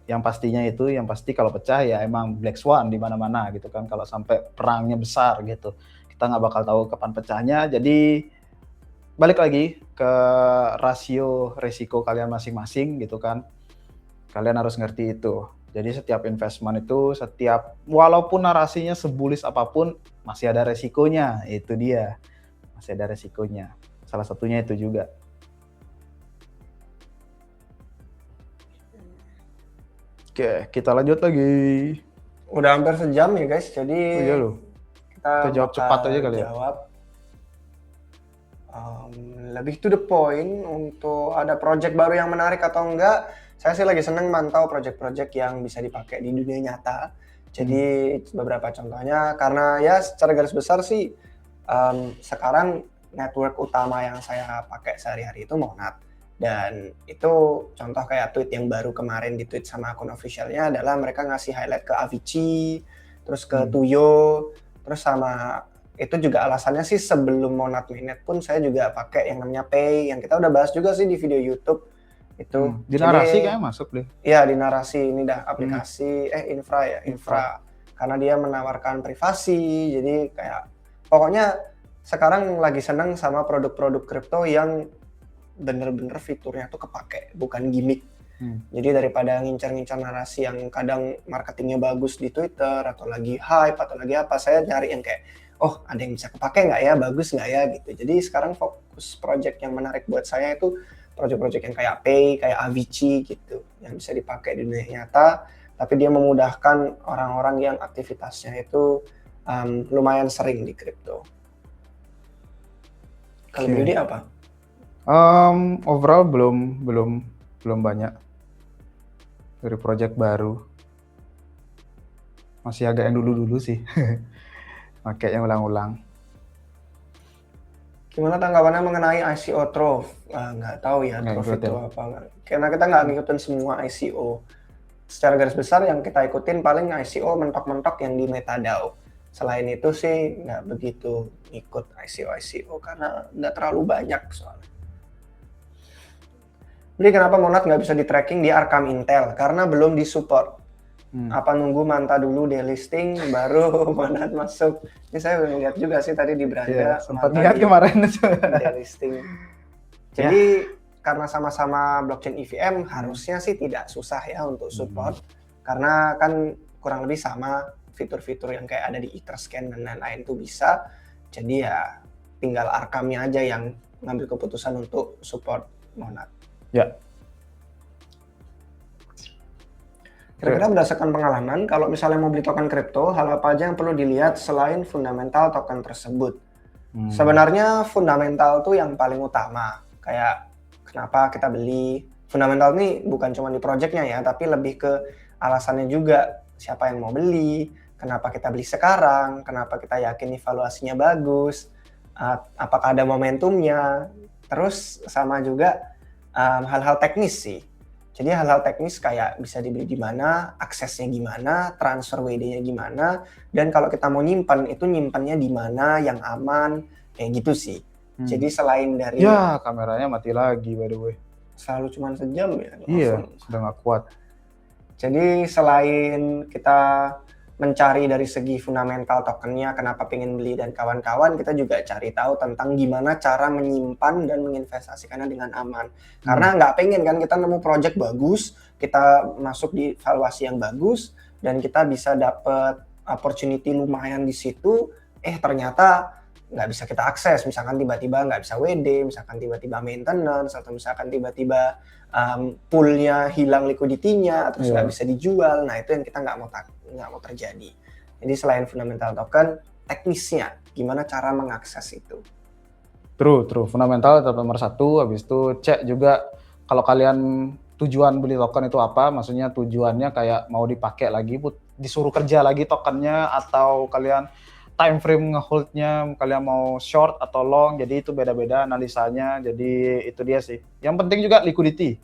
Yang pastinya itu, yang pasti kalau pecah ya emang black swan di mana-mana gitu kan. Kalau sampai perangnya besar gitu, kita nggak bakal tahu kapan pecahnya. Jadi balik lagi ke rasio resiko kalian masing-masing gitu kan. Kalian harus ngerti itu. Jadi setiap investment itu, walaupun narasinya sebullis apapun, masih ada resikonya. Itu dia, masih ada resikonya. Salah satunya itu juga. Oke, kita lanjut lagi. Udah hampir sejam ya guys, jadi iya loh. Kita jawab cepat aja kali ya. Lebih to the point, untuk ada project baru yang menarik atau enggak, saya sih lagi seneng mantau project-project yang bisa dipakai di dunia nyata. Jadi beberapa contohnya, karena ya secara garis besar sih sekarang network utama yang saya pakai sehari-hari itu Monad. Dan itu contoh kayak tweet yang baru kemarin di tweet sama akun officialnya adalah mereka ngasih highlight ke Avicii, terus ke Tuyo, terus sama itu juga alasannya sih sebelum Monad mainnet pun saya juga pakai yang namanya Pay, yang kita udah bahas juga sih di video YouTube Itu. Di narasi Jadi, kayaknya masuk deh. ya di narasi ini dah aplikasi infra. Karena dia menawarkan privasi, jadi kayak pokoknya sekarang lagi seneng sama produk-produk kripto yang bener-bener fiturnya tuh kepake, bukan gimmick. Jadi daripada ngincar-ngincar narasi yang kadang marketingnya bagus di Twitter atau lagi hype atau lagi apa, saya nyari yang kayak oh ada yang bisa kepake nggak ya, bagus nggak ya gitu. Jadi sekarang fokus project yang menarik buat saya itu project-project yang kayak Pay, kayak Avicii gitu, yang bisa dipakai di dunia nyata, tapi dia memudahkan orang-orang yang aktivitasnya itu lumayan sering di kripto. Kalau Yudi apa? Overall belum banyak dari project baru. Masih agak yang dulu-dulu sih. Pakai yang ulang-ulang. Gimana tanggapannya mengenai ICO Trove? Nggak tahu ya Trove itu apa. Karena kita nggak ngikutin semua ICO. Secara garis besar yang kita ikutin paling ICO mentok-mentok yang di MetaDAO. Selain itu sih nggak begitu ikut ICO karena nggak terlalu banyak soalnya. Jadi kenapa Monad nggak bisa di tracking di Arkham Intel? Karena belum disupport. Apa nunggu Manta dulu delisting baru Monad masuk? Ini saya udah lihat juga sih tadi di Beranda. Sempat lihat kemarin delisting. Jadi karena sama-sama blockchain EVM harusnya sih tidak susah ya untuk support. Karena kan kurang lebih sama fitur-fitur yang kayak ada di Etherscan dan lain-lain itu bisa. Jadi ya tinggal Arkhamnya aja yang ngambil keputusan untuk support Monad. Ya. Kira-kira berdasarkan pengalaman, kalau misalnya mau beli token kripto, hal apa aja yang perlu dilihat selain fundamental token tersebut? Sebenarnya fundamental tuh yang paling utama. Kayak kenapa kita beli. Fundamental ini bukan cuma di projectnya ya, tapi lebih ke alasannya juga. Siapa yang mau beli, kenapa kita beli sekarang, kenapa kita yakin evaluasinya bagus, apakah ada momentumnya, terus sama juga hal-hal teknis sih. Jadi hal-hal teknis kayak bisa dibeli di mana, aksesnya gimana, transfer WD-nya gimana, dan kalau kita mau nyimpan itu nyimpannya di mana yang aman, kayak gitu sih. Jadi selain dari kameranya mati lagi by the way. Selalu cuma sejam ya. Iya, sudah nggak kuat. Jadi selain kita mencari dari segi fundamental tokennya, kenapa pengen beli dan kawan-kawan, kita juga cari tahu tentang gimana cara menyimpan dan menginvestasikannya dengan aman. Karena nggak pengen kan kita nemu project bagus, kita masuk di valuasi yang bagus, dan kita bisa dapat opportunity lumayan di situ, ternyata nggak bisa kita akses, misalkan tiba-tiba nggak bisa WD, misalkan tiba-tiba maintenance, atau misalkan tiba-tiba poolnya hilang liquidity-nya, terus nggak bisa dijual. Nah itu yang kita nggak mau terjadi. Jadi selain fundamental token, teknisnya gimana cara mengakses itu. True. Fundamental tetap nomor satu. Habis itu cek juga kalau kalian tujuan beli token itu apa. Maksudnya tujuannya kayak mau dipakai lagi, disuruh kerja lagi tokennya, atau kalian time frame ngeholdnya, kalian mau short atau long. Jadi itu beda-beda analisanya. Jadi itu dia sih. Yang penting juga liquidity.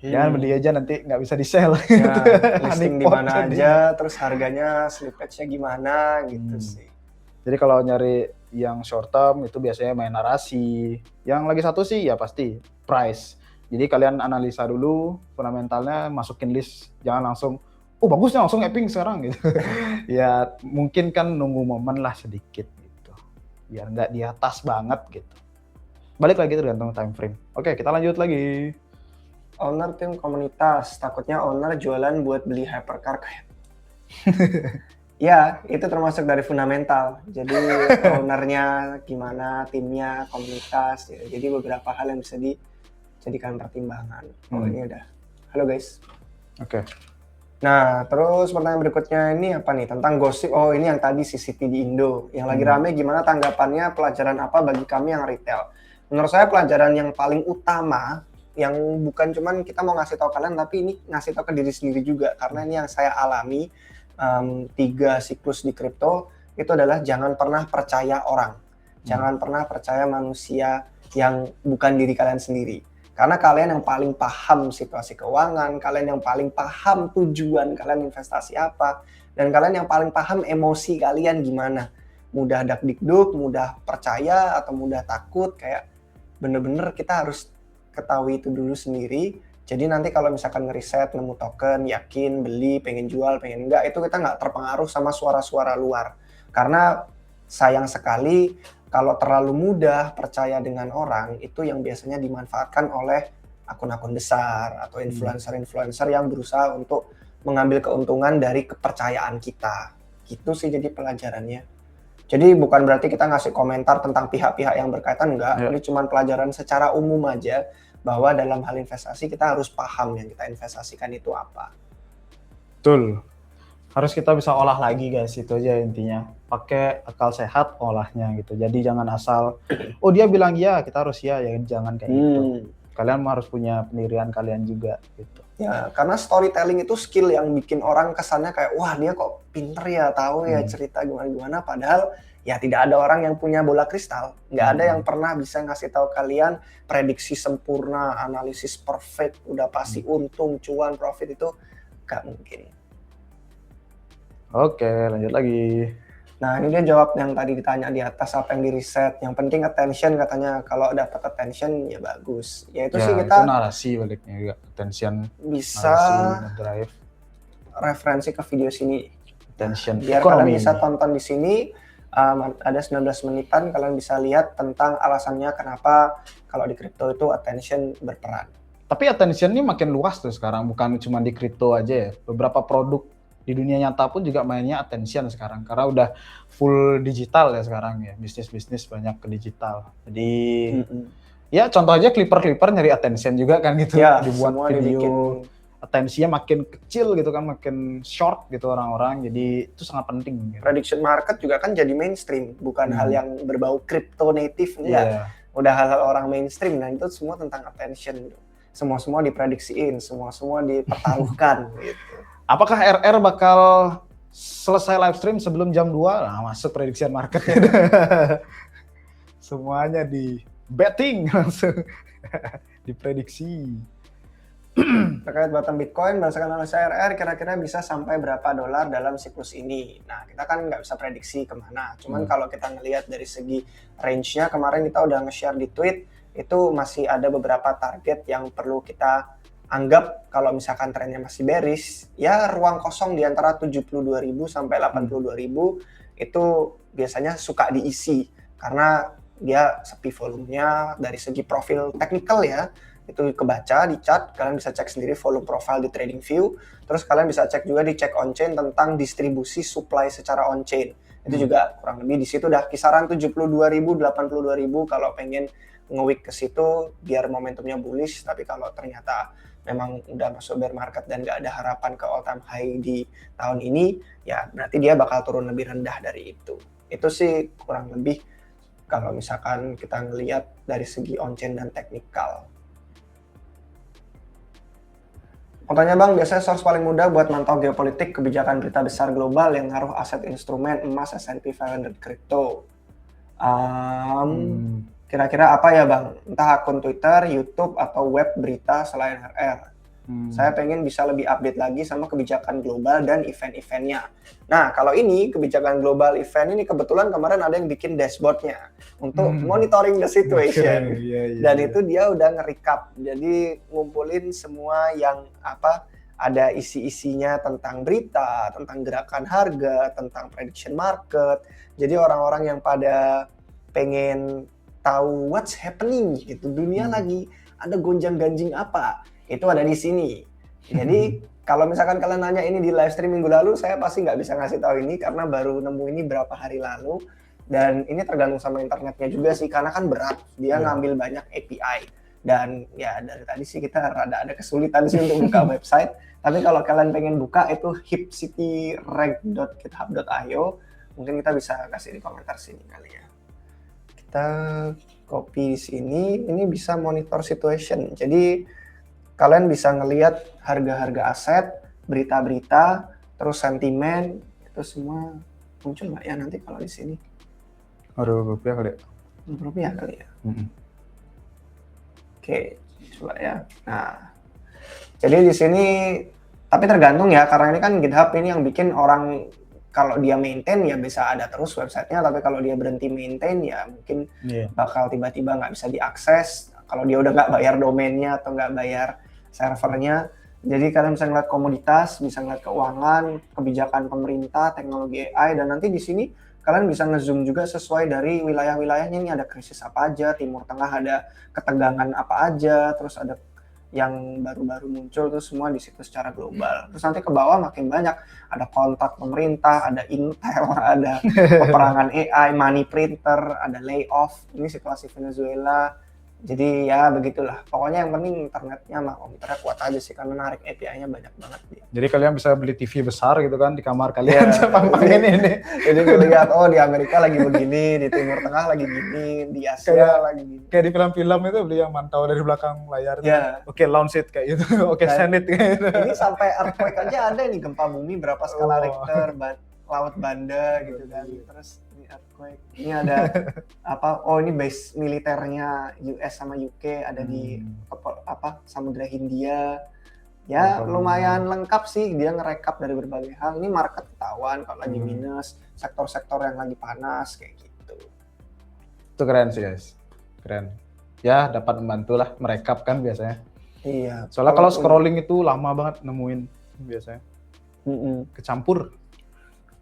Jangan beli aja nanti nggak bisa di sell. Listing di mana aja, terus harganya slippage-nya gimana gitu sih. Jadi kalau nyari yang short term itu biasanya main narasi. Yang lagi satu sih ya pasti price. Jadi kalian analisa dulu fundamentalnya, masukin list, jangan langsung bagusnya langsung epping sekarang gitu. Ya mungkin kan nunggu momen lah sedikit gitu. Biar nggak di atas banget gitu. Balik lagi tergantung time frame. Oke, kita lanjut lagi. Owner tim komunitas, takutnya owner jualan buat beli hypercar kayak. Ya, itu termasuk dari fundamental. Jadi ownernya gimana, timnya, komunitas. Ya. Jadi beberapa hal yang bisa dijadikan pertimbangan. Ini udah. Halo guys. Oke. Nah, terus pertanyaan berikutnya ini apa nih? Tentang gosip. Oh, ini yang tadi CCP di Indo. Yang lagi rame, gimana tanggapannya, pelajaran apa bagi kami yang retail? Menurut saya pelajaran yang paling utama, yang bukan cuman kita mau ngasih tahu kalian, tapi ini ngasih tahu ke diri sendiri juga. Karena ini yang saya alami 3 siklus di kripto, itu adalah jangan pernah percaya orang. Jangan pernah percaya manusia yang bukan diri kalian sendiri. Karena kalian yang paling paham situasi keuangan, kalian yang paling paham tujuan kalian investasi apa, dan kalian yang paling paham emosi kalian gimana. Mudah dakdikduk, mudah percaya, atau mudah takut, kayak bener-bener kita harus ketahui itu dulu sendiri. Jadi nanti kalau misalkan ngeriset, nemu token, yakin, beli, pengen jual, pengen enggak, itu kita nggak terpengaruh sama suara-suara luar. Karena sayang sekali kalau terlalu mudah percaya dengan orang, itu yang biasanya dimanfaatkan oleh akun-akun besar atau influencer-influencer yang berusaha untuk mengambil keuntungan dari kepercayaan kita. Gitu sih jadi pelajarannya. Jadi bukan berarti kita ngasih komentar tentang pihak-pihak yang berkaitan, enggak. Ya. Ini cuma pelajaran secara umum aja, bahwa dalam hal investasi kita harus paham yang kita investasikan itu apa. Betul. Harus kita bisa olah lagi guys, itu aja intinya. Pakai akal sehat olahnya gitu. Jadi jangan asal, oh dia bilang iya, kita harus iya, ya jangan kayak gitu. Kalian harus punya pendirian kalian juga gitu. Ya, karena storytelling itu skill yang bikin orang kesannya kayak, wah dia kok pinter ya, tahu ya cerita gimana-gimana. Padahal ya tidak ada orang yang punya bola kristal. Nggak ada yang pernah bisa ngasih tahu kalian prediksi sempurna, analisis perfect, udah pasti untung, cuan, profit itu nggak mungkin. Oke, lanjut lagi. Nah, ini dia jawab yang tadi ditanya di atas, apa yang di riset. Yang penting attention katanya. Kalau dapat attention ya bagus. Ya itu sih kita itu narasi baliknya juga. Attention, bisa narasi, drive, referensi ke video sini. attention, Biar ekonomi. kalian bisa tonton di sini, ada 19 menitan, kalian bisa lihat tentang alasannya kenapa kalau di kripto itu attention berperan. Tapi attention ini makin luas tuh sekarang, bukan cuma di kripto aja ya. Beberapa produk di dunia nyata pun juga mainnya attention sekarang, karena udah full digital ya sekarang ya, bisnis-bisnis banyak ke digital. Jadi ya contoh aja Clipper nyari attention juga kan gitu, Ya, dibuat semua video, dibikin atensinya makin kecil gitu kan, makin short gitu orang-orang, jadi itu sangat penting. Gitu. prediction market juga kan jadi mainstream, bukan hal yang berbau crypto native, enggak. Yeah. Udah hal-hal orang mainstream, nah itu semua tentang attention. Semua diprediksiin, semua dipertaruhkan gitu. Apakah RR bakal selesai live stream sebelum jam 2? Nah, masuk prediction market. Semuanya di betting langsung. Diprediksi. Terkait bottom Bitcoin, berdasarkan analisa RR, kira-kira bisa sampai berapa dolar dalam siklus ini. Nah, kita kan nggak bisa prediksi kemana. Cuman kalau kita ngelihat dari segi range-nya, kemarin kita udah nge-share di tweet, itu masih ada beberapa target yang perlu kita anggap kalau misalkan trennya masih bearish, ya ruang kosong di antara 72.000 sampai 82.000 itu biasanya suka diisi karena dia sepi volumenya. Dari segi profil technical ya, itu kebaca di chart, kalian bisa cek sendiri volume profile di TradingView, terus kalian bisa cek juga di check on chain tentang distribusi supply secara on chain. Itu juga kurang lebih di situ udah kisaran 72.000, 82.000 kalau pengen nge-wick ke situ biar momentumnya bullish. Tapi kalau ternyata memang udah masuk bear market dan nggak ada harapan ke all time high di tahun ini, ya berarti dia bakal turun lebih rendah dari itu. Itu sih kurang lebih kalau misalkan kita ngelihat dari segi on-chain dan teknikal. Mau tanya Bang, biasanya source paling mudah buat mantau geopolitik, kebijakan berita besar global yang ngaruh aset instrumen, emas, S&P 500, crypto. Kira-kira apa ya Bang? Entah akun Twitter, YouTube, atau web berita selain RR. Saya pengen bisa lebih update lagi sama kebijakan global dan event-eventnya. Nah, kalau ini kebijakan global event ini kebetulan kemarin ada yang bikin dashboardnya untuk monitoring the situation. Dan itu dia udah nge-recap. Jadi ngumpulin semua yang ada isi-isinya tentang berita, tentang gerakan harga, tentang prediction market. Jadi orang-orang yang pada pengen tahu what's happening gitu, dunia lagi ada gonjang-ganjing apa, itu ada di sini. Jadi kalau misalkan kalian nanya ini di live stream minggu lalu, saya pasti nggak bisa ngasih tahu ini karena baru nemu ini berapa hari lalu. Dan ini tergantung sama internetnya juga sih, karena kan berat, dia ngambil banyak API. Dan ya dari tadi sih kita rada ada kesulitan sih untuk buka website. Tapi kalau kalian pengen buka itu hipcityreg.github.io, mungkin kita bisa kasih di komentar sini kali ya. Kita copy di sini, ini bisa monitor situation. Jadi kalian bisa ngelihat harga-harga aset, berita-berita, terus sentimen, itu semua muncul nggak ya nanti kalau di sini? Rupiah kali ya? Rupiah kali ya. Oke, coba ya. Nah, jadi di sini, tapi tergantung ya, karena ini kan GitHub ini yang bikin orang kalau dia maintain ya bisa ada terus websitenya, tapi kalau dia berhenti maintain ya mungkin bakal tiba-tiba nggak bisa diakses kalau dia udah nggak bayar domainnya atau nggak bayar servernya. Jadi kalian bisa ngeliat komoditas, bisa ngeliat keuangan, kebijakan pemerintah, teknologi AI, dan nanti di sini kalian bisa nge-zoom juga sesuai dari wilayah-wilayahnya. Ini ada krisis apa aja, Timur Tengah ada ketegangan apa aja, terus ada yang baru-baru muncul tuh semua di situ secara global. Terus nanti ke bawah makin banyak, ada kontak pemerintah, ada Intel, ada peperangan AI, money printer, ada layoff, ini situasi Venezuela. Jadi ya begitulah. Pokoknya yang penting internetnya sama komputernya kuat aja sih, karena narik API-nya banyak banget dia. Jadi kalian bisa beli TV besar gitu kan di kamar kalian Iya. pangpangin ini. Jadi ngeliat, oh di Amerika lagi begini, di Timur Tengah lagi gini, di Asia Kayak- lagi gini. Kayak di film-film itu beli yang mantau dari belakang layar. Ya. Oke, launch it kayak gitu. Oke, Dan- send it kayak gitu. Ini sampai earthquake aja ada nih, gempa bumi berapa skala Oh. Richter, laut Banda gitu kan. Terus ini earthquake. Ini ada apa? Oh, ini base militernya US sama UK ada di Samudra Hindia. Ya, Betul. lumayan lengkap sih, dia ngerekap dari berbagai hal. Ini market ketahuan kalau lagi minus, sektor-sektor yang lagi panas kayak gitu. Itu keren sih guys, keren. Ya dapat membantu lah merekap kan biasanya. Iya. Soalnya kalau scrolling itu lama banget nemuin biasanya. Kecampur.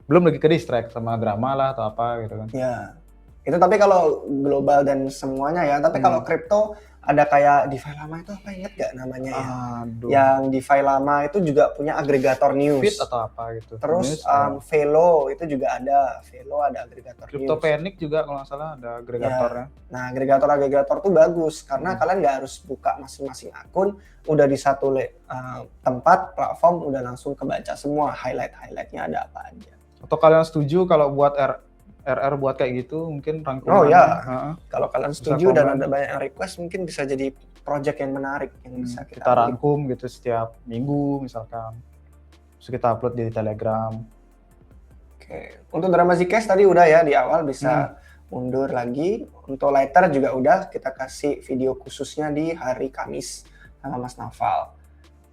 Belum lagi ke distract sama drama lah atau apa gitu kan. Ya, itu tapi kalau global dan semuanya ya. Tapi kalau kripto ada kayak DeFi lama itu apa, inget gak namanya ya? Aduh. Yang DeFi lama itu juga punya agregator news. Fit atau apa gitu. Terus News, ya. Velo itu juga ada. Velo ada agregator Crypto news. Panic juga kalau nggak salah ada agregatornya. Nah, agregator tuh bagus karena kalian nggak harus buka masing-masing akun, udah di satu tempat platform udah langsung kebaca semua highlightnya ada apa aja. Atau kalian setuju kalau buat RR buat kayak gitu mungkin rangkuman. Oh ya, Heeh. kalau kalian Bisa setuju dan komen. ada banyak yang request, mungkin bisa jadi project yang menarik yang bisa Kita kita ambil. rangkum gitu setiap minggu misalkan. Terus kita upload di Telegram. Oke, untuk drama Zcash tadi udah ya di awal bisa mundur lagi. Untuk Lighter juga udah kita kasih video khususnya di hari Kamis sama Mas Naval.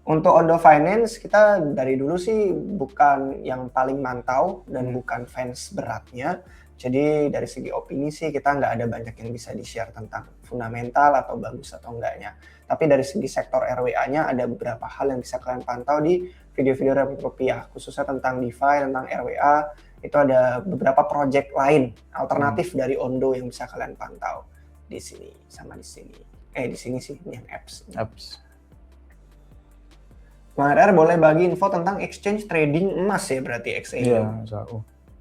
Untuk Ondo Finance kita dari dulu sih bukan yang paling mantau dan bukan fans beratnya. Jadi dari segi opini sih kita nggak ada banyak yang bisa di-share tentang fundamental atau bagus atau enggaknya. Tapi dari segi sektor RWA-nya ada beberapa hal yang bisa kalian pantau di video-video Repot Rupiah, khususnya tentang DeFi, tentang RWA. Itu ada beberapa project lain alternatif dari Ondo yang bisa kalian pantau di sini sama di sini. Di sini sih ini yang apps. Bang RR boleh bagi info tentang exchange trading emas ya berarti XAU. Iya,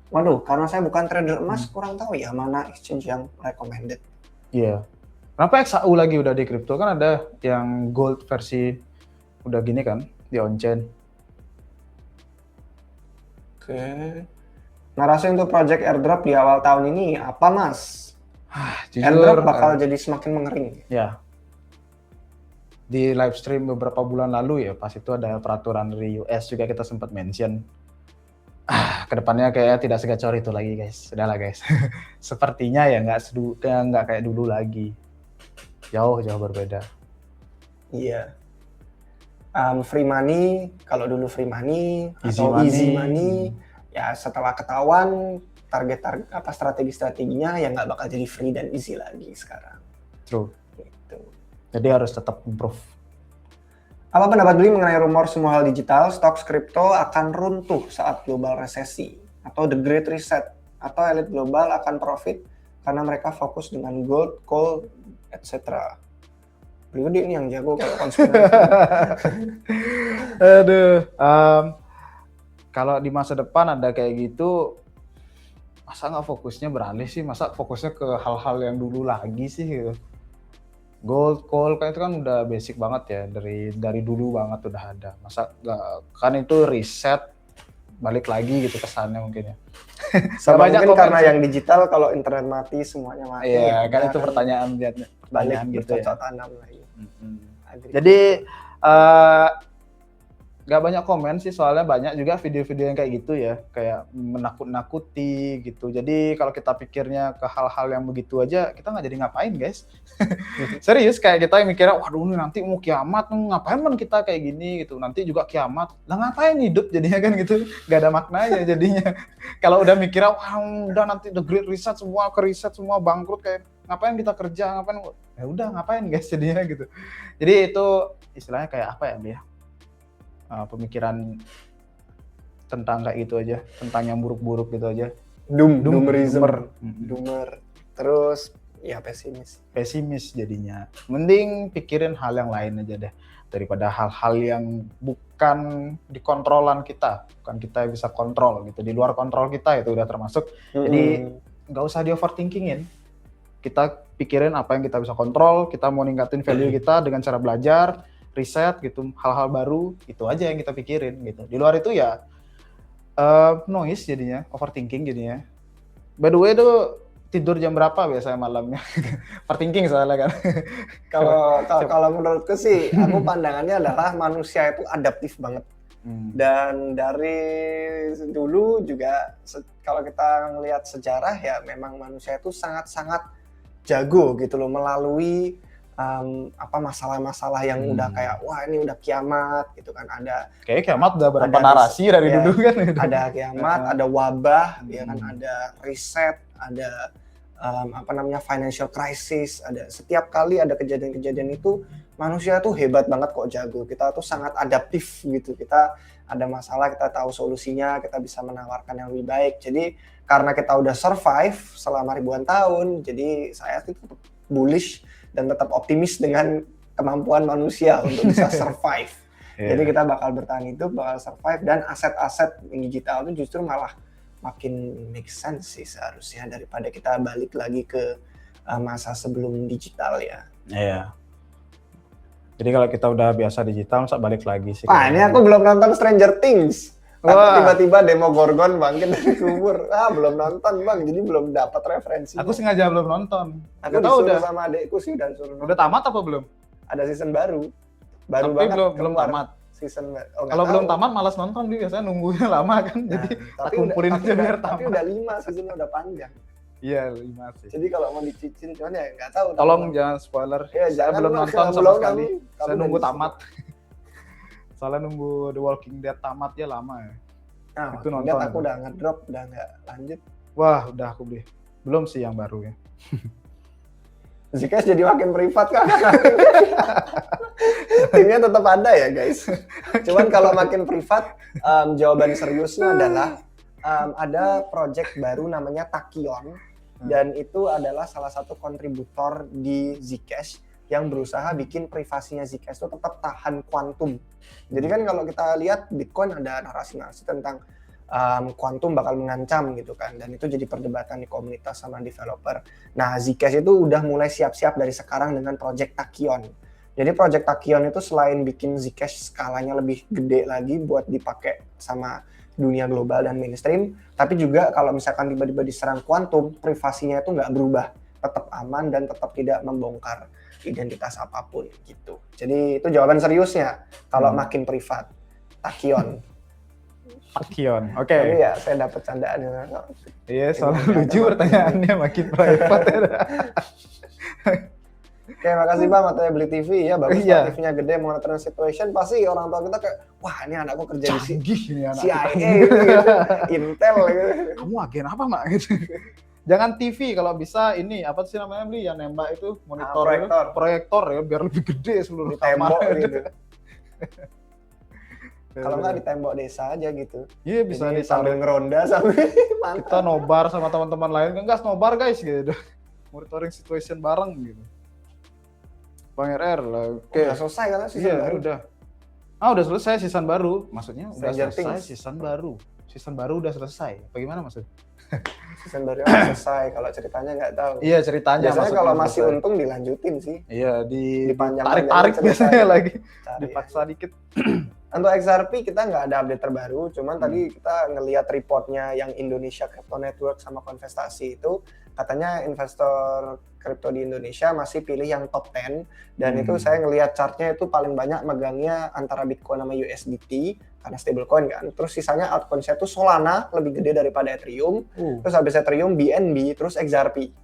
Waduh, karena saya bukan trader emas, kurang tahu ya mana exchange yang recommended. Iya. Kenapa XAU lagi udah di kripto? Kan ada yang gold versi udah gini kan, di on-chain. Oke. Narasi untuk project airdrop di awal tahun ini apa, Mas? Jujur, Airdrop bakal jadi semakin mengering. Ya. Di live stream beberapa bulan lalu ya, pas itu ada peraturan dari US juga kita sempat mention. Kedepannya kayaknya tidak segacor itu lagi guys. Sudahlah guys. Sepertinya ya nggak kayak dulu lagi. Jauh berbeda. Iya. Free money, kalau dulu free money Easy atau money. easy money, ya setelah ketahuan target apa strategi-strateginya ya nggak bakal jadi free dan easy lagi sekarang. True. Gitu. Jadi harus tetap improve. Apa pendapat Dwi mengenai rumor semua hal digital, stok kripto akan runtuh saat global resesi, atau the great reset, atau elit global akan profit karena mereka fokus dengan gold, coal, etc. Beli ini yang jago kalau konspirasi. Aduh. Kalau di masa depan ada kayak gitu, masa nggak fokusnya beralih sih? Masa fokusnya ke hal-hal yang dulu lagi sih gitu? Gold, coal kan itu kan udah basic banget ya, dari dulu banget udah ada. Masa nggak, kan itu riset balik lagi gitu kesannya mungkin ya. Sama Banyak mungkin komen karena sih. yang digital kalau internet mati semuanya mati. Iya, kan Ya itu pertanyaan balik gitu ya. bercocok tanam lagi. Agree. Jadi nggak banyak komen sih, soalnya banyak juga video-video yang kayak gitu ya, kayak menakut-nakuti gitu. Jadi kalau kita pikirnya ke hal-hal yang begitu aja, kita nggak jadi ngapain guys. Serius, kayak kita yang mikirnya, waduh ini nanti mau kiamat, ngapain man kita kayak gini gitu, nanti juga kiamat. Lah ngapain hidup jadinya kan gitu, nggak ada maknanya jadinya. Kalau udah mikirnya, wah udah nanti the great reset semua, ke riset semua bangkrut, kayak ngapain kita kerja, ngapain, ya udah ngapain guys jadinya gitu. Jadi itu istilahnya kayak apa ya dia, pemikiran tentang kayak gitu aja, tentang yang buruk-buruk gitu aja. Doomerism. Mm-mm. Doomer. Terus ya Pesimis jadinya. Mending pikirin hal yang lain aja deh, daripada hal-hal yang bukan dikontrolan kita, bukan kita yang bisa kontrol gitu, di luar kontrol kita itu udah termasuk. Jadi nggak usah di overthinkingin. Kita pikirin apa yang kita bisa kontrol, kita mau ningkatin value kita dengan cara belajar, riset gitu, hal-hal baru, itu aja yang kita pikirin gitu. Di luar itu ya noise jadinya, overthinking jadinya. By the way itu tidur jam berapa biasanya malamnya? Overthinking soalnya kan. Kalau menurutku sih, aku pandangannya adalah manusia itu adaptif banget. Dan dari dulu juga kalau kita ngelihat sejarah ya memang manusia itu sangat-sangat jago gitu loh melalui masalah-masalah yang udah kayak wah ini udah kiamat gitu kan, ada kayak kiamat udah berapa narasi dari dulu kan gitu. Ada kiamat, ada wabah ya kan, ada riset, ada financial crisis, ada setiap kali ada kejadian-kejadian itu manusia tuh hebat banget kok, jago. Kita tuh sangat adaptif gitu. Kita ada masalah, kita tahu solusinya, kita bisa menawarkan yang lebih baik. Jadi karena kita udah survive selama ribuan tahun, jadi saya tuh tetap bullish dan tetap optimis dengan kemampuan manusia untuk bisa survive. Jadi kita bakal bertahan hidup, bakal survive, dan aset-aset digital itu justru malah makin make sense sih seharusnya daripada kita balik lagi ke masa sebelum digital ya. Iya. Jadi kalau kita udah biasa digital, masa balik lagi sih. Wah, ini aku belum nonton Stranger Things. Tiba-tiba Demogorgon bangkit dari kubur. Belum nonton bang, jadi belum dapat referensi. Aku sengaja belum nonton. Aku disuruh sama adekku sih udah suruh. Udah tamat apa belum? Ada season baru. Tapi banget. belum tamat. Season kalau belum tamat malas nonton, dia biasanya nunggunya lama kan. Jadi tak kumpulin aja biar tamat. Tapi udah 5 seasonnya, udah panjang. Iya 5 sih. Jadi kalau mau dicicil cuman ya nggak tahu. Tolong jangan spoiler. Ya, saya belum nonton sama sekali. Saya nunggu tamat. Soalnya nunggu The Walking Dead tamat ya lama ya. Nah, itu nonton. Aku udah ngedrop, udah nggak lanjut. Wah, udah aku beli. Belum sih yang baru ya. Zcash jadi makin privat kan. Timnya tetap ada ya guys. Cuman kalau makin privat, jawaban seriusnya adalah ada project baru namanya Tachyon. Dan itu adalah salah satu kontributor di Zcash yang berusaha bikin privasinya Zcash itu tetap tahan kuantum. Jadi kan kalau kita lihat Bitcoin ada narasi-narasi tentang kuantum bakal mengancam gitu kan, dan itu jadi perdebatan di komunitas sama developer. Nah, Zcash itu udah mulai siap-siap dari sekarang dengan project Tachyon. Jadi project Tachyon itu selain bikin Zcash skalanya lebih gede lagi buat dipakai sama dunia global dan mainstream, tapi juga kalau misalkan tiba-tiba diserang kuantum, privasinya itu nggak berubah, tetap aman dan tetap tidak membongkar identitas apapun gitu. Jadi itu jawaban seriusnya kalau makin privat. Tachyon. Tachyon, oke. Tapi ya saya dapat candaan. Iya, soalnya lucu pertanyaannya makin private ya. Oke, makasih Bang, katanya beli TV ya, bagus TV-nya gede, monitoring situation, pasti orang tua kita kayak, wah ini anakku kerja di CIA, gitu, Intel gitu. Kamu agen apa Mak? Gitu. Jangan TV, kalau bisa ini, apa sih namanya beli yang nembak itu, monitor, proyektor ya, biar lebih gede seluruh tembok gitu. Kalau nggak di tembok desa aja gitu. Iya, bisa di sambil ngeronda sambil kita nobar sama teman-teman lain, enggak nobar guys gitu. Monitoring situation bareng gitu. Bang RR lah. Udah selesai kan season baru? Udah. Udah selesai season baru. Maksudnya udah selesai season baru. Season baru udah selesai. Bagaimana maksudnya? Season baru udah selesai, kalau ceritanya nggak tahu. Iya, ceritanya. Biasanya kalau masih untung dilanjutin sih. Iya, dipanjang-tarik biasanya lagi. Dipaksa dikit. Untuk XRP kita nggak ada update terbaru, cuman tadi kita ngelihat reportnya yang Indonesia Crypto Network sama Konvestasi itu, katanya investor kripto di Indonesia masih pilih yang top 10, dan itu saya ngelihat chartnya itu paling banyak megangnya antara Bitcoin sama USDT karena stablecoin kan, terus sisanya altcoin-nya itu Solana lebih gede daripada Ethereum, terus habis Ethereum BNB, terus XRP.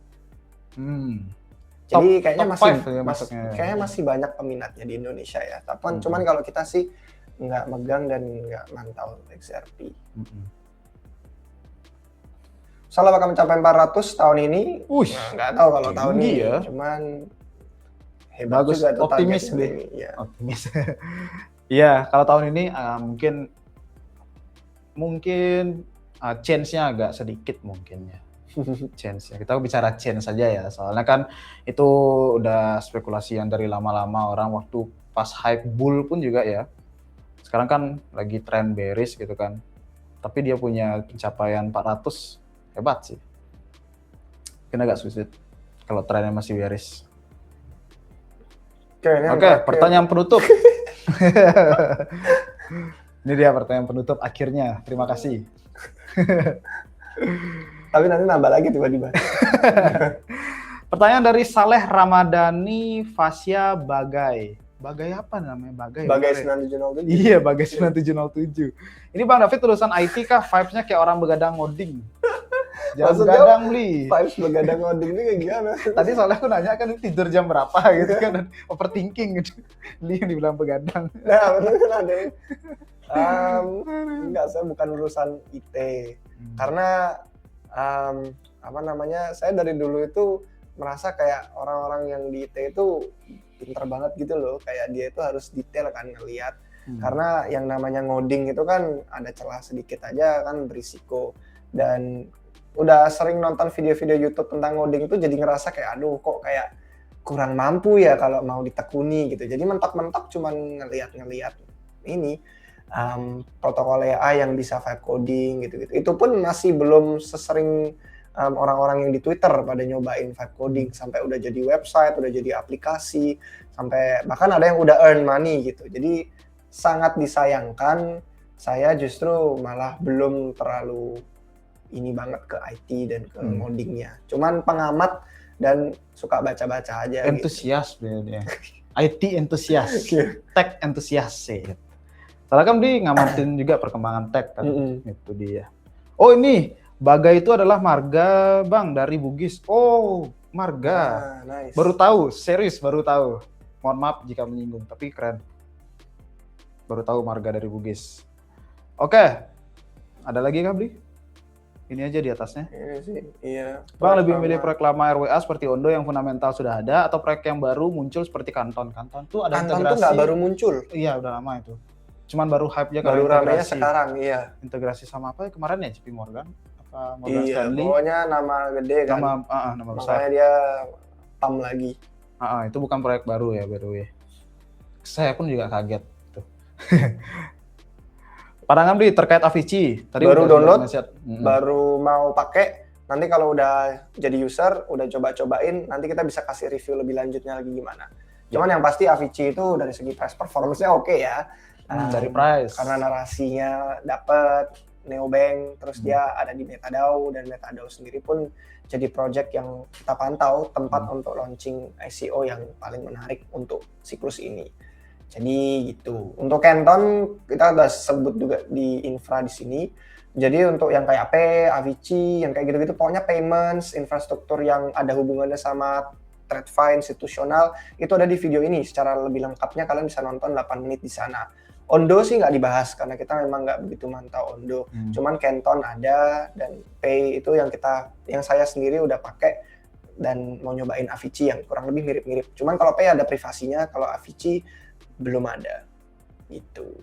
Jadi kayaknya masih banyak peminatnya di Indonesia ya. Tapi cuman kalau kita sih nggak megang dan nggak mantau XRP. salah bakal mencapai 400 tahun ini. Wih, Nah, nggak tahu kalau tahun tinggi ini, ya. cuman hebat Bagus, juga tuh optimis targetnya deh. ini. Ya. Optimis. Iya, kalau tahun ini mungkin chance-nya agak sedikit mungkin ya. Chance ya. Kita bicara chance saja ya. Soalnya kan itu udah spekulasi yang dari lama-lama orang waktu pas hype bull pun juga ya. Sekarang kan lagi tren bearish gitu kan. Tapi dia punya pencapaian 400 hebat sih. Mungkin agak sulit kalau trennya masih bearish. Oke, ini yang Oke, terakhir. pertanyaan penutup. Ini dia pertanyaan penutup akhirnya. Terima kasih. Tapi nanti nambah lagi tiba-tiba. Pertanyaan dari Saleh Ramadhani Fasya Bagai. Bagai apa namanya? Bagai. Bagai bener ya? 9707. Iya, Bagai 9707. Ini Bang David tulisan IT kah? Vibes-nya kayak orang begadang ngoding. Jangan Maksudnya, begadang, Li. Vibes begadang ngoding ini kayak gimana? Tadi soalnya aku nanya kan tidur jam berapa gitu kan. Dan overthinking gitu. Li yang dibilang begadang. Nah, betul kan ada. Enggak, saya bukan urusan IT. Karena apa namanya, saya dari dulu itu merasa kayak orang-orang yang di IT itu pinter banget gitu loh, kayak dia itu harus detail kan ngelihat. Karena yang namanya ngoding itu kan ada celah sedikit aja kan berisiko. Dan udah sering nonton video-video YouTube tentang ngoding itu jadi ngerasa kayak aduh kok kayak kurang mampu ya kalau mau ditekuni gitu. Jadi mentok-mentok cuman ngelihat ini protokol AI yang bisa vibe coding gitu-gitu. Itu pun masih belum sesering orang-orang yang di Twitter pada nyobain vibe coding, sampai udah jadi website, udah jadi aplikasi, sampai bahkan ada yang udah earn money gitu. Jadi sangat disayangkan saya justru malah belum terlalu ini banget ke IT dan ke codingnya. Cuman pengamat dan suka baca-baca aja. Entusias gitu. dia. IT entusias, tech entusias sih. Soalnya kan dia ngamatin juga perkembangan tech kan. Itu dia. Oh ini Bagai itu adalah marga Bang dari Bugis. Oh, marga. Nice. Baru tahu, serius baru tahu. Mohon maaf jika menyinggung, tapi keren. Baru tahu marga dari Bugis. Oke. Ada lagi kah, Bli? Ini aja di atasnya. Ini sih, iya. Bang lebih milih proyek lama RWA seperti Ondo yang fundamental sudah ada atau proyek yang baru muncul seperti Kanton? Kanton tuh ada Kanton integrasi. tuh nggak baru muncul. Iya, udah lama itu. Cuman baru hype-nya Baru karena ramenya integrasi. sekarang, iya. Integrasi sama apa ya kemarin ya, JP Morgan? Apa Morgan Iya, Stanley? pokoknya nama gede kan. Nama besar. Makanya dia pam lagi. Itu bukan proyek baru ya, by the way. Saya pun juga kaget. Tuh. Pandangan Bli terkait Avicii. Tadi Baru udah download, baru baru mau pakai. Nanti kalau udah jadi user, udah coba-cobain, nanti kita bisa kasih review lebih lanjutnya lagi gimana. Cuman yang pasti Avicii itu dari segi price performance-nya oke ya. Dari price. Karena narasinya dapet, neobank, terus dia ada di MetaDAO, dan MetaDAO sendiri pun jadi project yang kita pantau tempat untuk launching ICO yang paling menarik untuk siklus ini. Jadi gitu. Untuk Canton kita udah sebut juga di infra di sini. Jadi untuk yang kayak Avicii, yang kayak gitu-gitu, pokoknya payments, infrastruktur yang ada hubungannya sama TradFi institusional, itu ada di video ini. Secara lebih lengkapnya kalian bisa nonton 8 menit di sana. Ondo sih nggak dibahas karena kita memang nggak begitu mantau Ondo. Cuman Canton ada, dan Pay itu yang saya sendiri udah pakai dan mau nyobain Avicii yang kurang lebih mirip-mirip. Cuman kalau Pay ada privasinya, kalau Avicii belum ada. Gitu.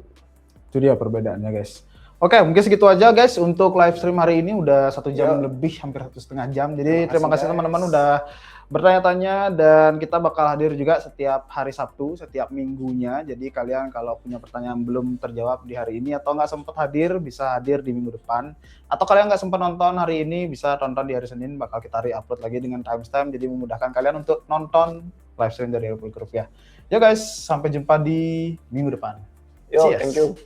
Itu dia perbedaannya guys. Oke, mungkin segitu aja guys untuk live stream hari ini. Udah 1 jam lebih, hampir 1,5 jam. Jadi terima kasih teman-teman udah bertanya-tanya, dan kita bakal hadir juga setiap hari Sabtu, setiap minggunya. Jadi kalian kalau punya pertanyaan belum terjawab di hari ini atau nggak sempat hadir, bisa hadir di minggu depan. Atau kalian nggak sempat nonton hari ini, bisa tonton di hari Senin, bakal kita re-upload lagi dengan timestamp. Jadi memudahkan kalian untuk nonton live stream dari Apple Group ya. Ya guys, sampai jumpa di minggu depan. Yo, Cheers. thank you.